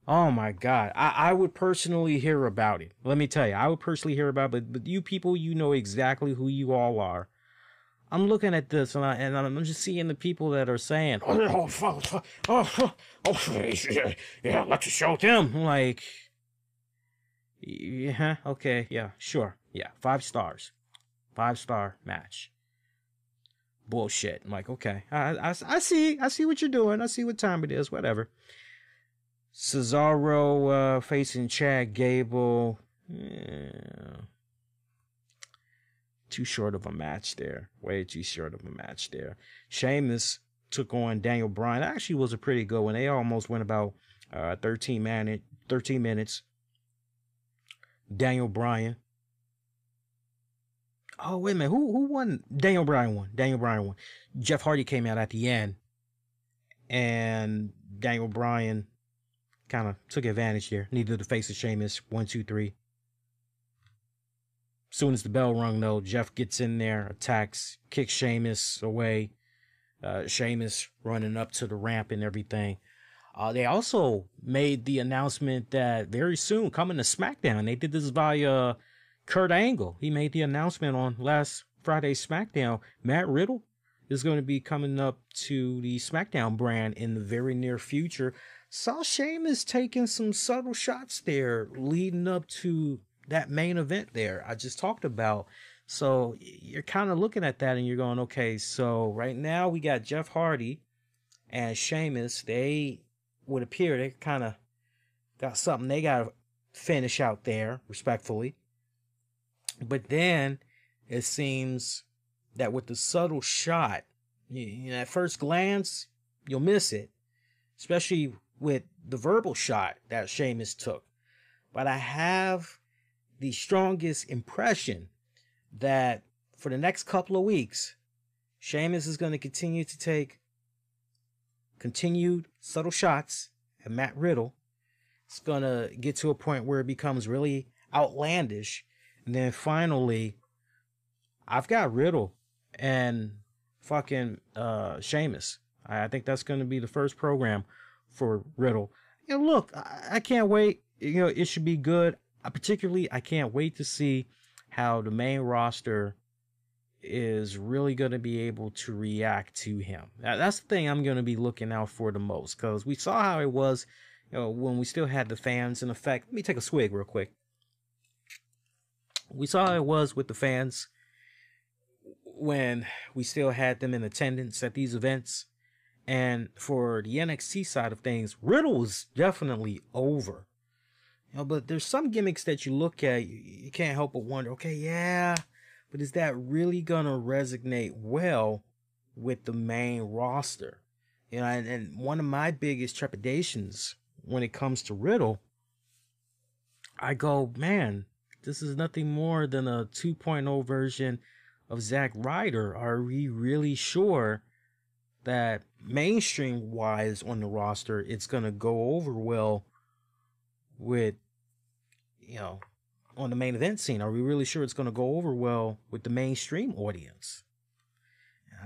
oh my God, I would personally hear about it. Let me tell you, I would personally hear about it, but you people, you know exactly who you all are. I'm looking at this and I'm just seeing the people that are saying, yeah, let's show them. I'm like, yeah, okay, yeah, sure, yeah, 5 stars, 5-star match. Bullshit. I'm like, okay, I see what you're doing. I see what time it is. Whatever. Cesaro facing Chad Gable. Yeah. Too short of a match there. Way too short of a match there. Sheamus took on Daniel Bryan. That actually was a pretty good one. They almost went about 13 minutes. Daniel Bryan. Oh, wait a minute. Who won? Daniel Bryan won. Jeff Hardy came out at the end. And Daniel Bryan kind of took advantage there. Needed to face of Sheamus. 1, 2, 3. Soon as the bell rung, though, Jeff gets in there, attacks, kicks Sheamus away. Sheamus running up to the ramp and everything. They also made the announcement that very soon, coming to SmackDown, they did this via Kurt Angle. He made the announcement on last Friday's SmackDown. Matt Riddle is going to be coming up to the SmackDown brand in the very near future. Saw Sheamus taking some subtle shots there leading up to that main event there I just talked about. So you're kind of looking at that and you're going, okay, so right now we got Jeff Hardy and Sheamus. They would appear they kind of got something they got to finish out there respectfully. But then it seems that with the subtle shot, you know, at first glance, you'll miss it, especially with the verbal shot that Sheamus took. But I have the strongest impression that for the next couple of weeks, Sheamus is going to continue to take continued subtle shots at Matt Riddle. It's going to get to a point where it becomes really outlandish. And then finally, I've got Riddle and fucking Sheamus. I think that's going to be the first program for Riddle. And look, I can't wait. You know, it should be good. Particularly, I can't wait to see how the main roster is really going to be able to react to him. That's the thing I'm going to be looking out for the most, because we saw how it was, you know, when we still had the fans in effect. Let me take a swig real quick. We saw how it was with the fans when we still had them in attendance at these events. And for the NXT side of things, Riddle was definitely over. You know, but there's some gimmicks that you look at, you can't help but wonder, okay, yeah, but is that really going to resonate well with the main roster? You know, and one of my biggest trepidations when it comes to Riddle, I go, man, this is nothing more than a 2.0 version of Zack Ryder. Are we really sure that mainstream wise on the roster, it's going to go over well with, you know, on the main event scene? Are we really sure it's going to go over well with the mainstream audience?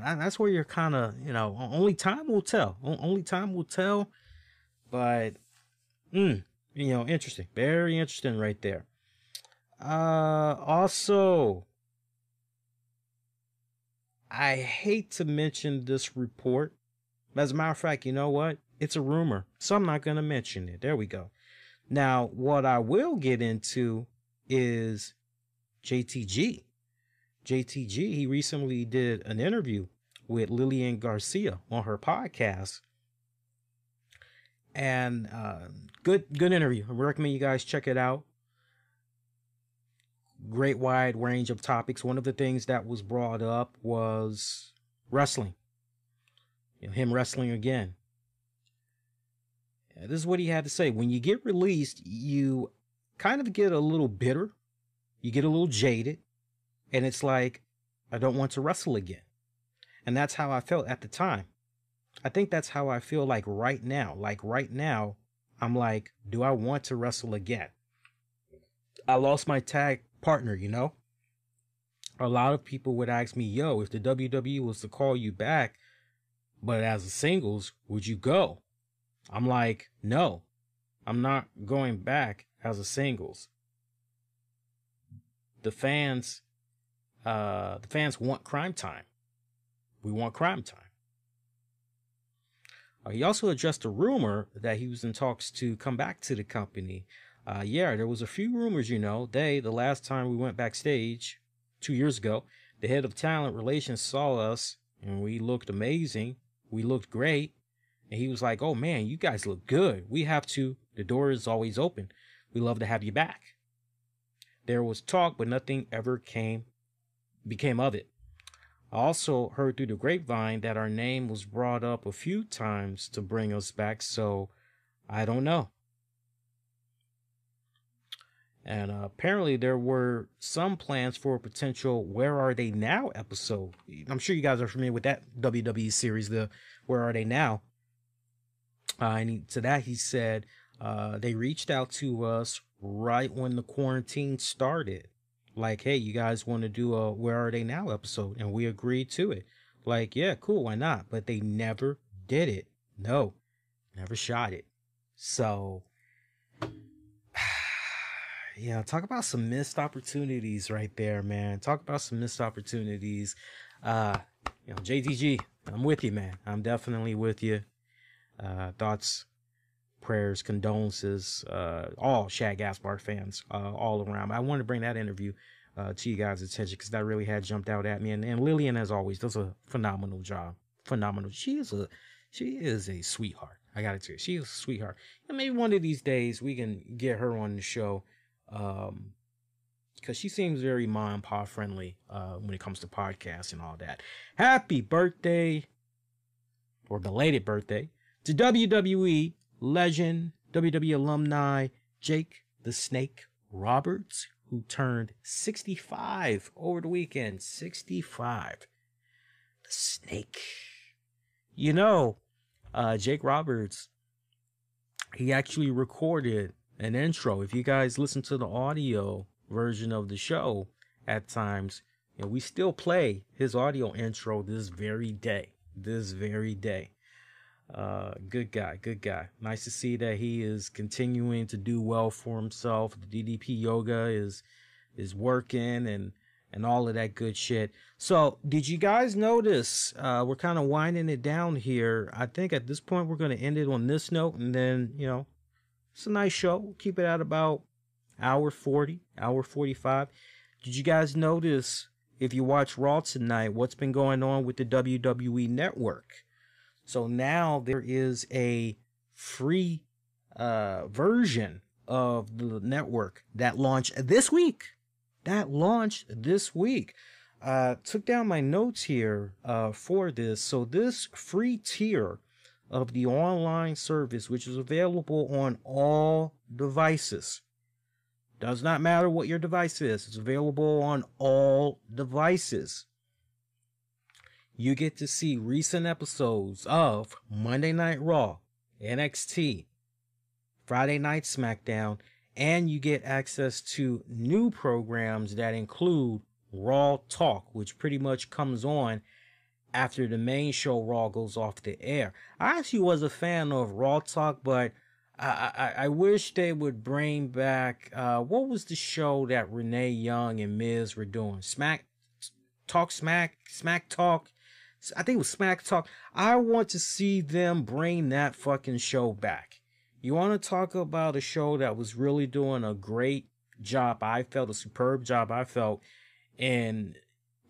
And that's where you're kind of, you know, only time will tell. Only time will tell. But, you know, interesting. Very interesting right there. Also, I hate to mention this report. As a matter of fact, you know what? It's a rumor, so I'm not going to mention it. There we go. Now, what I will get into is JTG. JTG, he recently did an interview with Lillian Garcia on her podcast. And good interview. I recommend you guys check it out. Great wide range of topics. One of the things that was brought up was wrestling. Him wrestling again. This is what he had to say. When you get released, you kind of get a little bitter. You get a little jaded. And it's like, I don't want to wrestle again. And that's how I felt at the time. I think that's how I feel like right now. Like right now, I'm like, do I want to wrestle again? I lost my tag partner, you know? A lot of people would ask me, yo, if the WWE was to call you back, but as a singles, would you go? I'm like, no, I'm not going back as a singles. The fans want crime time. We want crime time. He also addressed a rumor that he was in talks to come back to the company. Yeah, there was a few rumors, you know. The last time we went backstage 2 years ago, the head of talent relations saw us and we looked amazing. We looked great. And he was like, oh man, you guys look good. We have to. The door is always open. We love to have you back. There was talk, but nothing ever became of it. I also heard through the grapevine that our name was brought up a few times to bring us back, so I don't know. And apparently there were some plans for a potential Where Are They Now episode. I'm sure you guys are familiar with that WWE series, the Where Are They Now? And to that he said they reached out to us right when the quarantine started. Like, hey, you guys want to do a Where Are They Now episode? And we agreed to it. Like, yeah, cool, why not? But they never did it. No, never shot it. So, yeah, talk about some missed opportunities right there, man. Talk about some missed opportunities. JTG, I'm with you, man. I'm definitely with you. Thoughts, prayers, condolences, all Shad Gaspard fans, all around. I wanted to bring that interview to you guys' attention because that really had jumped out at me. And Lillian, as always, does a phenomenal job. Phenomenal. She is a sweetheart. I gotta tell you, she is a sweetheart. And maybe one of these days we can get her on the show, because she seems very mom and pop friendly when it comes to podcasts and all that. Happy birthday, or belated birthday, to WWE legend, WWE alumni, Jake the Snake Roberts, who turned 65 over the weekend. 65. The Snake. You know, Jake Roberts, he actually recorded an intro. If you guys listen to the audio version of the show at times, we still play his audio intro this very day. Good guy. Nice to see that he is continuing to do well for himself. The DDP yoga is working and all of that good shit. So did you guys notice, we're kind of winding it down here. I think at this point we're going to end it on this note, and then, it's a nice show. We'll keep it at about hour 40, hour 45. Did you guys notice, if you watch Raw tonight, what's been going on with the WWE network? So now there is a free version of the network that launched this week. Took down my notes here for this. So this free tier of the online service, which is available on all devices. Does not matter what your device is. It's available on all devices. You get to see recent episodes of Monday Night Raw, NXT, Friday Night SmackDown, and you get access to new programs that include Raw Talk, which pretty much comes on after the main show Raw goes off the air. I actually was a fan of Raw Talk, but I wish they would bring back, what was the show that Renee Young and Miz were doing? Smack Talk. I think it was Smack Talk. I want to see them bring that fucking show back. You want to talk about a show that was really doing a great job, I felt, a superb job, I felt, in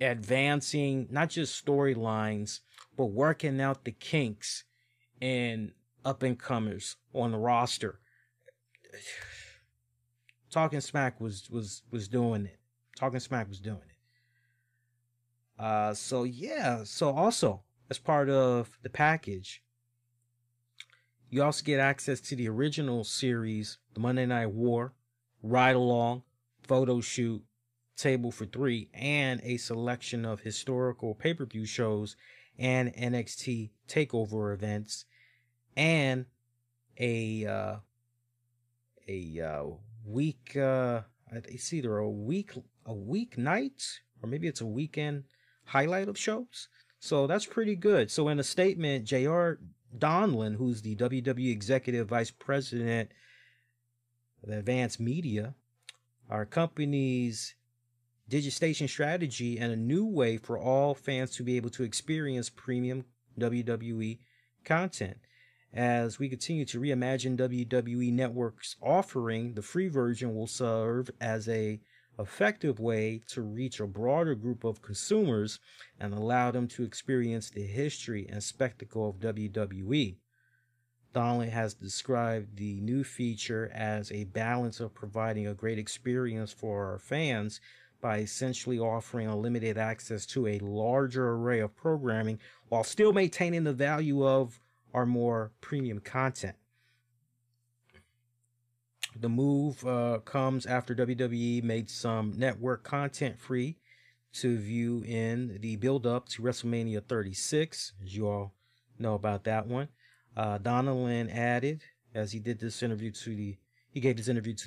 advancing not just storylines, but working out the kinks and up and comers on the roster. Talking Smack was doing it. Talking Smack was doing it. So yeah. So also as part of the package, you also get access to the original series, the Monday Night War, Ride Along, Photo Shoot, Table for Three, and a selection of historical pay-per-view shows and NXT takeover events, and a week it's either a week night or maybe it's a weekend highlight of shows. So that's pretty good. So in a statement, JR Donlin, who's the WWE Executive Vice President of Advanced Media, our company's digistation strategy and a new way for all fans to be able to experience premium WWE content. As we continue to reimagine WWE Network's offering, the free version will serve as a effective way to reach a broader group of consumers and allow them to experience the history and spectacle of WWE. Donlin has described the new feature as a balance of providing a great experience for our fans by essentially offering unlimited access to a larger array of programming while still maintaining the value of our more premium content. The move comes after WWE made some network content free to view in the build-up to WrestleMania 36, as you all know about that one. Donalyn added, as he gave this interview to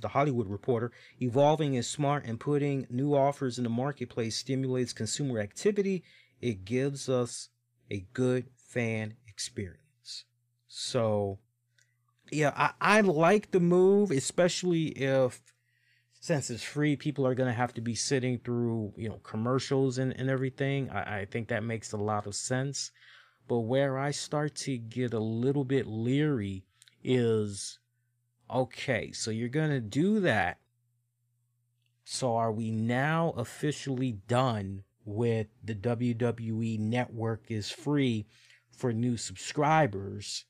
the Hollywood Reporter, evolving is smart and putting new offers in the marketplace stimulates consumer activity. It gives us a good fan experience. So, yeah, I like the move, especially if, since it's free, people are going to have to be sitting through, commercials and everything. I think that makes a lot of sense. But where I start to get a little bit leery is, okay, so you're going to do that. So are we now officially done with the WWE Network is free for new subscribers?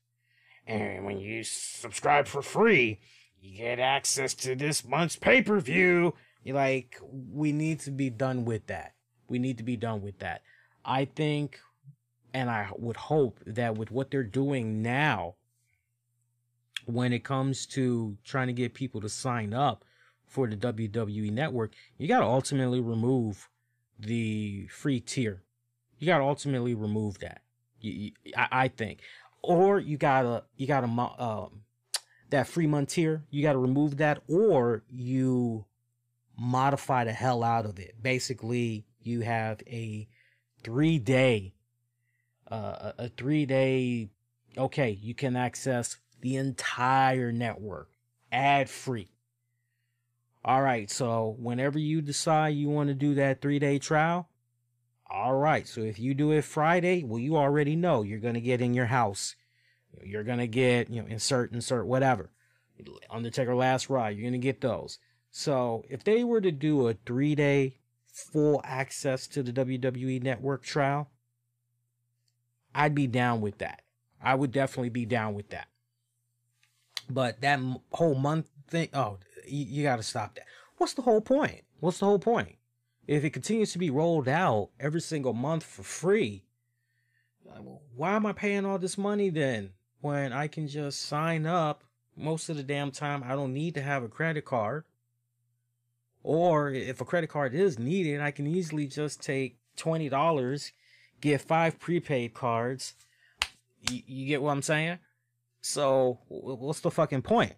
And when you subscribe for free, you get access to this month's pay-per-view. You're like, we need to be done with that. We need to be done with that. I think, and I would hope that with what they're doing now, when it comes to trying to get people to sign up for the WWE Network, you got to ultimately remove the free tier. You got to ultimately remove that. I think. Or you gotta that free month tier, you gotta remove that, or you modify the hell out of it. Basically, you have a 3-day, okay, you can access the entire network ad free. All right, so whenever you decide you want to do that 3-day trial, all right, so if you do it Friday, well, you already know you're going to get in your house. You're going to get, insert, whatever. Undertaker Last Ride, you're going to get those. So if they were to do a 3-day full access to the WWE Network trial, I'd be down with that. I would definitely be down with that. But that whole month thing, you got to stop that. What's the whole point? What's the whole point? If it continues to be rolled out every single month for free, why am I paying all this money then when I can just sign up most of the damn time? I don't need to have a credit card. Or if a credit card is needed, I can easily just take $20, get 5 prepaid cards. You get what I'm saying? So what's the fucking point?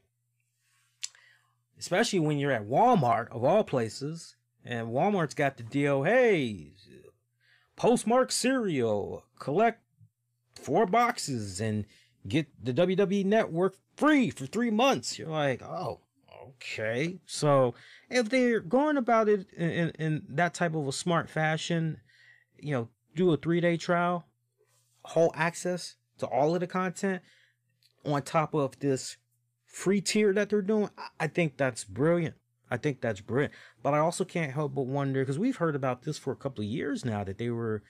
Especially when you're at Walmart, of all places. And Walmart's got the deal, hey, postmark cereal, collect 4 boxes and get the WWE Network free for 3 months. You're like, oh, okay. So if they're going about it in that type of a smart fashion, do a 3-day trial, whole access to all of the content on top of this free tier that they're doing, I think that's brilliant. I think that's brilliant. But I also can't help but wonder, because we've heard about this for a couple of years now, that they were,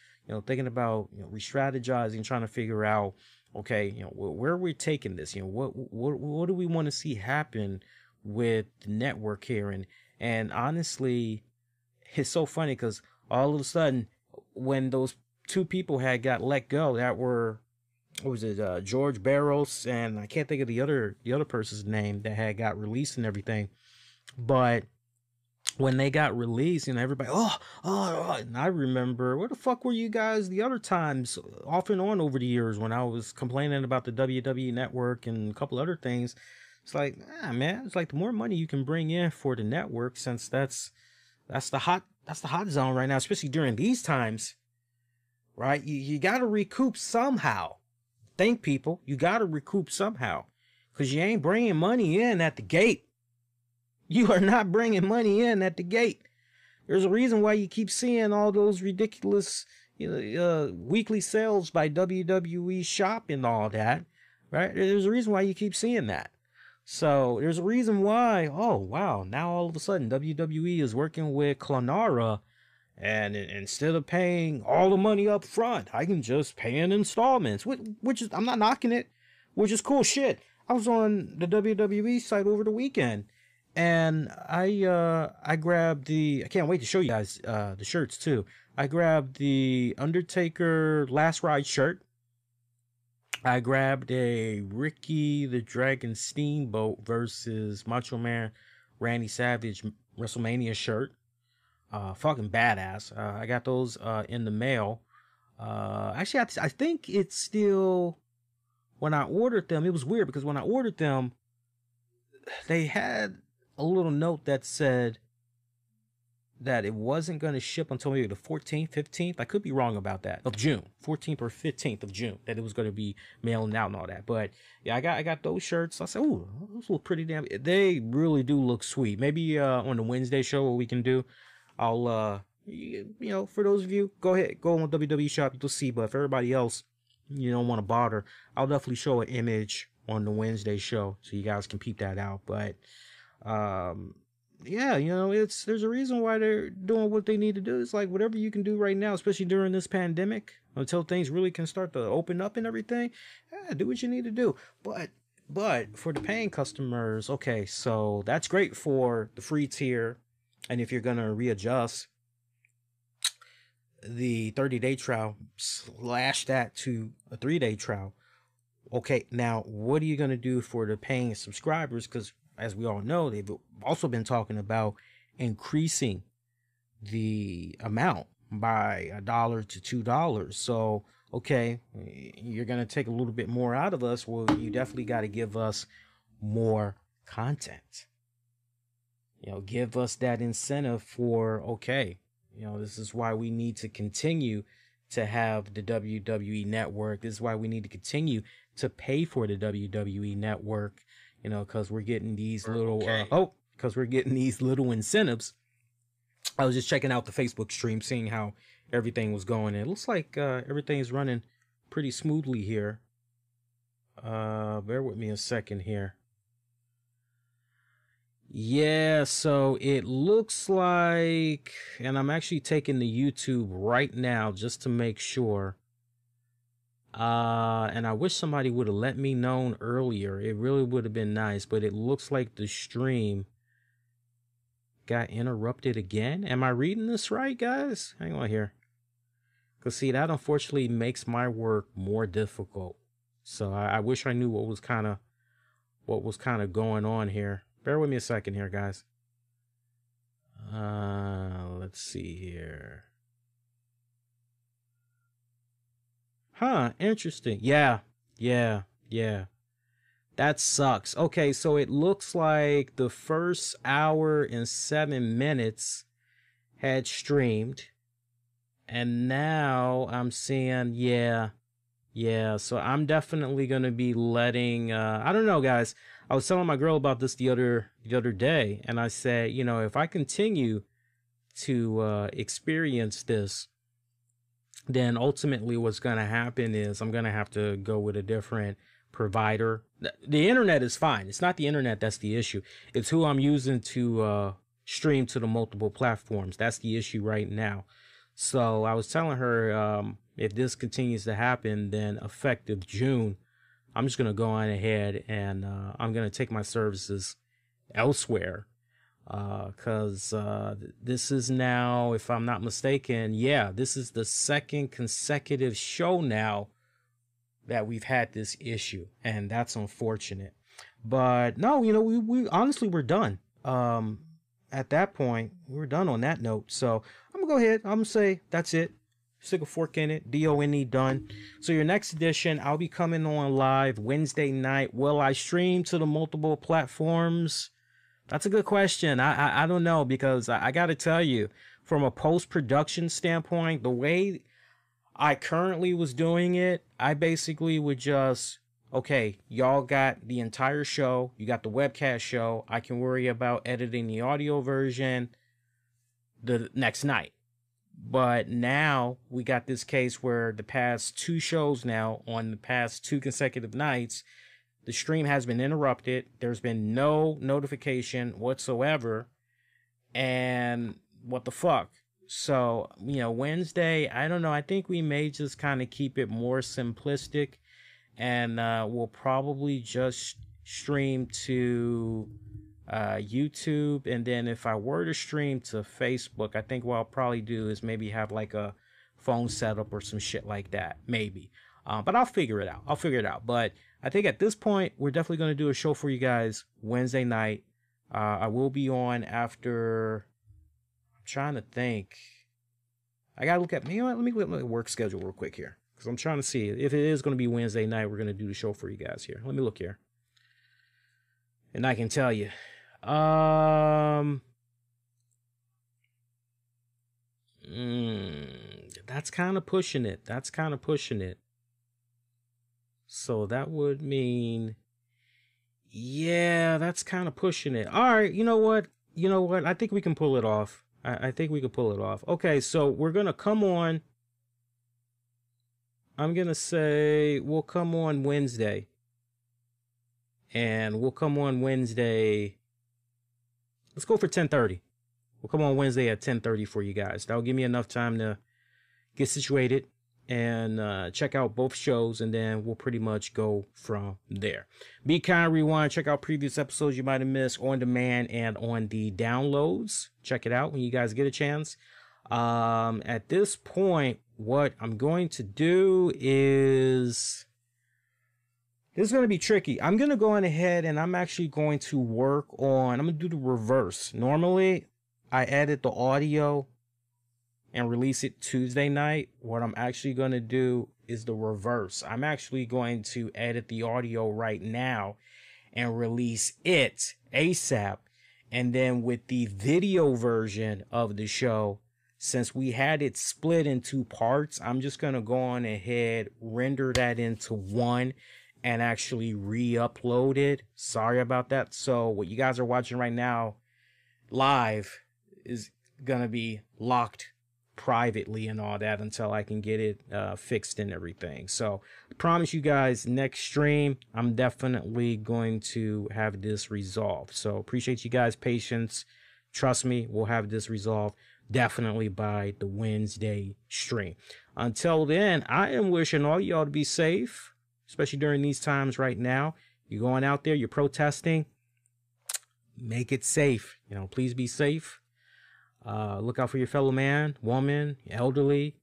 thinking about, re-strategizing, trying to figure out, okay, where are we taking this? What do we want to see happen with the network here? And honestly, it's so funny because all of a sudden, when those two people had got let go, that were, what was it, George Barros, and I can't think of the other person's name that had got released and everything. But when they got released, everybody, and I remember, where the fuck were you guys the other times, off and on over the years, when I was complaining about the WWE network and a couple other things. It's like, man, it's like the more money you can bring in for the network, since that's the hot zone right now, especially during these times, right? You got to recoup somehow. Think, people, you got to recoup somehow, because you ain't bringing money in at the gate. You are not bringing money in at the gate. There's a reason why you keep seeing all those ridiculous, weekly sales by WWE Shop and all that, right? There's a reason why you keep seeing that. So there's a reason why, oh, wow, now all of a sudden WWE is working with Clonara, and instead of paying all the money up front, I can just pay in installments, which is, I'm not knocking it, which is cool shit. I was on the WWE site over the weekend, and I grabbed I can't wait to show you guys the shirts too. I grabbed the Undertaker Last Ride shirt. I grabbed a Ricky the Dragon Steamboat versus Macho Man Randy Savage WrestleMania shirt. Fucking badass. I got those in the mail. Actually, I think it's still, when I ordered them, it was weird because when I ordered them, they had a little note that said that it wasn't going to ship until maybe the 14th, 15th. I could be wrong about that, of June, 14th or 15th of June, that it was going to be mailing out and all that. But yeah, I got those shirts. I said, ooh, those look pretty damn, they really do look sweet. Maybe on the Wednesday show, what we can do, I'll, for those of you, go ahead, go on WWE Shop, you'll see. But if everybody else, you don't want to bother, I'll definitely show an image on the Wednesday show so you guys can peep that out. But, yeah, there's a reason why they're doing what they need to do. It's like whatever you can do right now, especially during this pandemic, until things really can start to open up and everything. Yeah, do what you need to do. But for the paying customers, okay, so that's great for the free tier. And if you're going to readjust the 30-day trial, slash that to a 3-day trial. Okay, now what are you going to do for the paying subscribers? Because as we all know, they've also been talking about increasing the amount by $1 to $2. So, okay, you're going to take a little bit more out of us. Well, you definitely got to give us more content. Give us that incentive for, okay, this is why we need to continue to have the WWE network. This is why we need to continue to pay for the WWE network, because we're getting these little, because we're getting these little incentives. I was just checking out the Facebook stream, seeing how everything was going. It looks like everything's running pretty smoothly here. Bear with me a second here. Yeah, so it looks like, and I'm actually taking the YouTube right now just to make sure. And I wish somebody would have let me know earlier. It really would have been nice, but it looks like the stream got interrupted again. Am I reading this right, guys? Hang on here. Because see, that unfortunately makes my work more difficult. So I wish I knew what was kind of going on here. Bear with me a second here, guys. Let's see here. Huh, interesting. Yeah. That sucks. Okay, so it looks like the first hour and 7 minutes had streamed. And now I'm seeing, yeah. So I'm definitely going to be letting, I don't know, guys. I was telling my girl about this the other day, and I said, if I continue to experience this, then ultimately what's going to happen is I'm going to have to go with a different provider. The internet is fine. It's not the internet that's the issue. It's who I'm using to stream to the multiple platforms. That's the issue right now. So I was telling her, if this continues to happen, then effective June, I'm just going to go on ahead and I'm going to take my services elsewhere. Because this is now, if I'm not mistaken, yeah, this is the second consecutive show now that we've had this issue, and that's unfortunate. But no, you know, we honestly, we're done. At that point, we're done on that note. So I'm gonna go ahead, I'm gonna say that's it. Stick a fork in it. DONE done. So your next edition, I'll be coming on live Wednesday night. Will I stream to the multiple platforms? That's a good question. I don't know, because I got to tell you, from a post-production standpoint, the way I currently was doing it, I basically would just, okay, y'all got the entire show. You got the webcast show. I can worry about editing the audio version the next night. But now we got this case where the past 2 shows now, on the past 2 consecutive nights, the stream has been interrupted. There's been no notification whatsoever. And what the fuck? So, you know, Wednesday, I don't know. I think we may just kind of keep it more simplistic. And we'll probably just stream to YouTube. And then if I were to stream to Facebook, I think what I'll probably do is maybe have like a phone setup or some shit like that. Maybe. But I'll figure it out. But I think at this point, we're definitely going to do a show for you guys Wednesday night. I will be on after, I'm trying to think. I got to look at, you know what, let me look at my work schedule real quick here, because I'm trying to see if it is going to be Wednesday night. We're going to do the show for you guys here. Let me look here. And I can tell you. That's kind of pushing it. So that would mean, yeah, that's kind of pushing it. All right, you know what? I think we can pull it off. I think we can pull it off. Okay, so we're going to come on. I'm going to say we'll come on Wednesday. And we'll come on Wednesday. Let's go for 10:30. We'll come on Wednesday at 10:30 for you guys. That'll give me enough time to get situated and check out both shows, and then we'll pretty much go from there. Be kind, rewind, check out previous episodes you might have missed on demand and on the downloads. Check it out when you guys get a chance. At this point, what I'm going to do is, this is going to be tricky. I'm going to go on ahead and I'm actually going to work on, I'm going to do the reverse. Normally, I edit the audio and release it Tuesday night. What I'm actually going to do is the reverse. I'm actually going to edit the audio right now and release it ASAP. And then with the video version of the show, since we had it split in 2 parts, I'm just going to go on ahead, render that into one, and actually re-upload it. Sorry about that. So what you guys are watching right now live is going to be locked privately and all that until I can get it fixed and everything. So I promise you guys, next stream, I'm definitely going to have this resolved. So appreciate you guys' patience. Trust me, we'll have this resolved definitely by the Wednesday stream. Until then, I am wishing all y'all to be safe, especially during these times right now. You're going out there, you're protesting, make it safe. You know, please be safe. Look out for your fellow man, woman, elderly,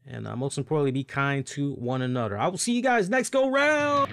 and most importantly, be kind to one another. I will see you guys next go round.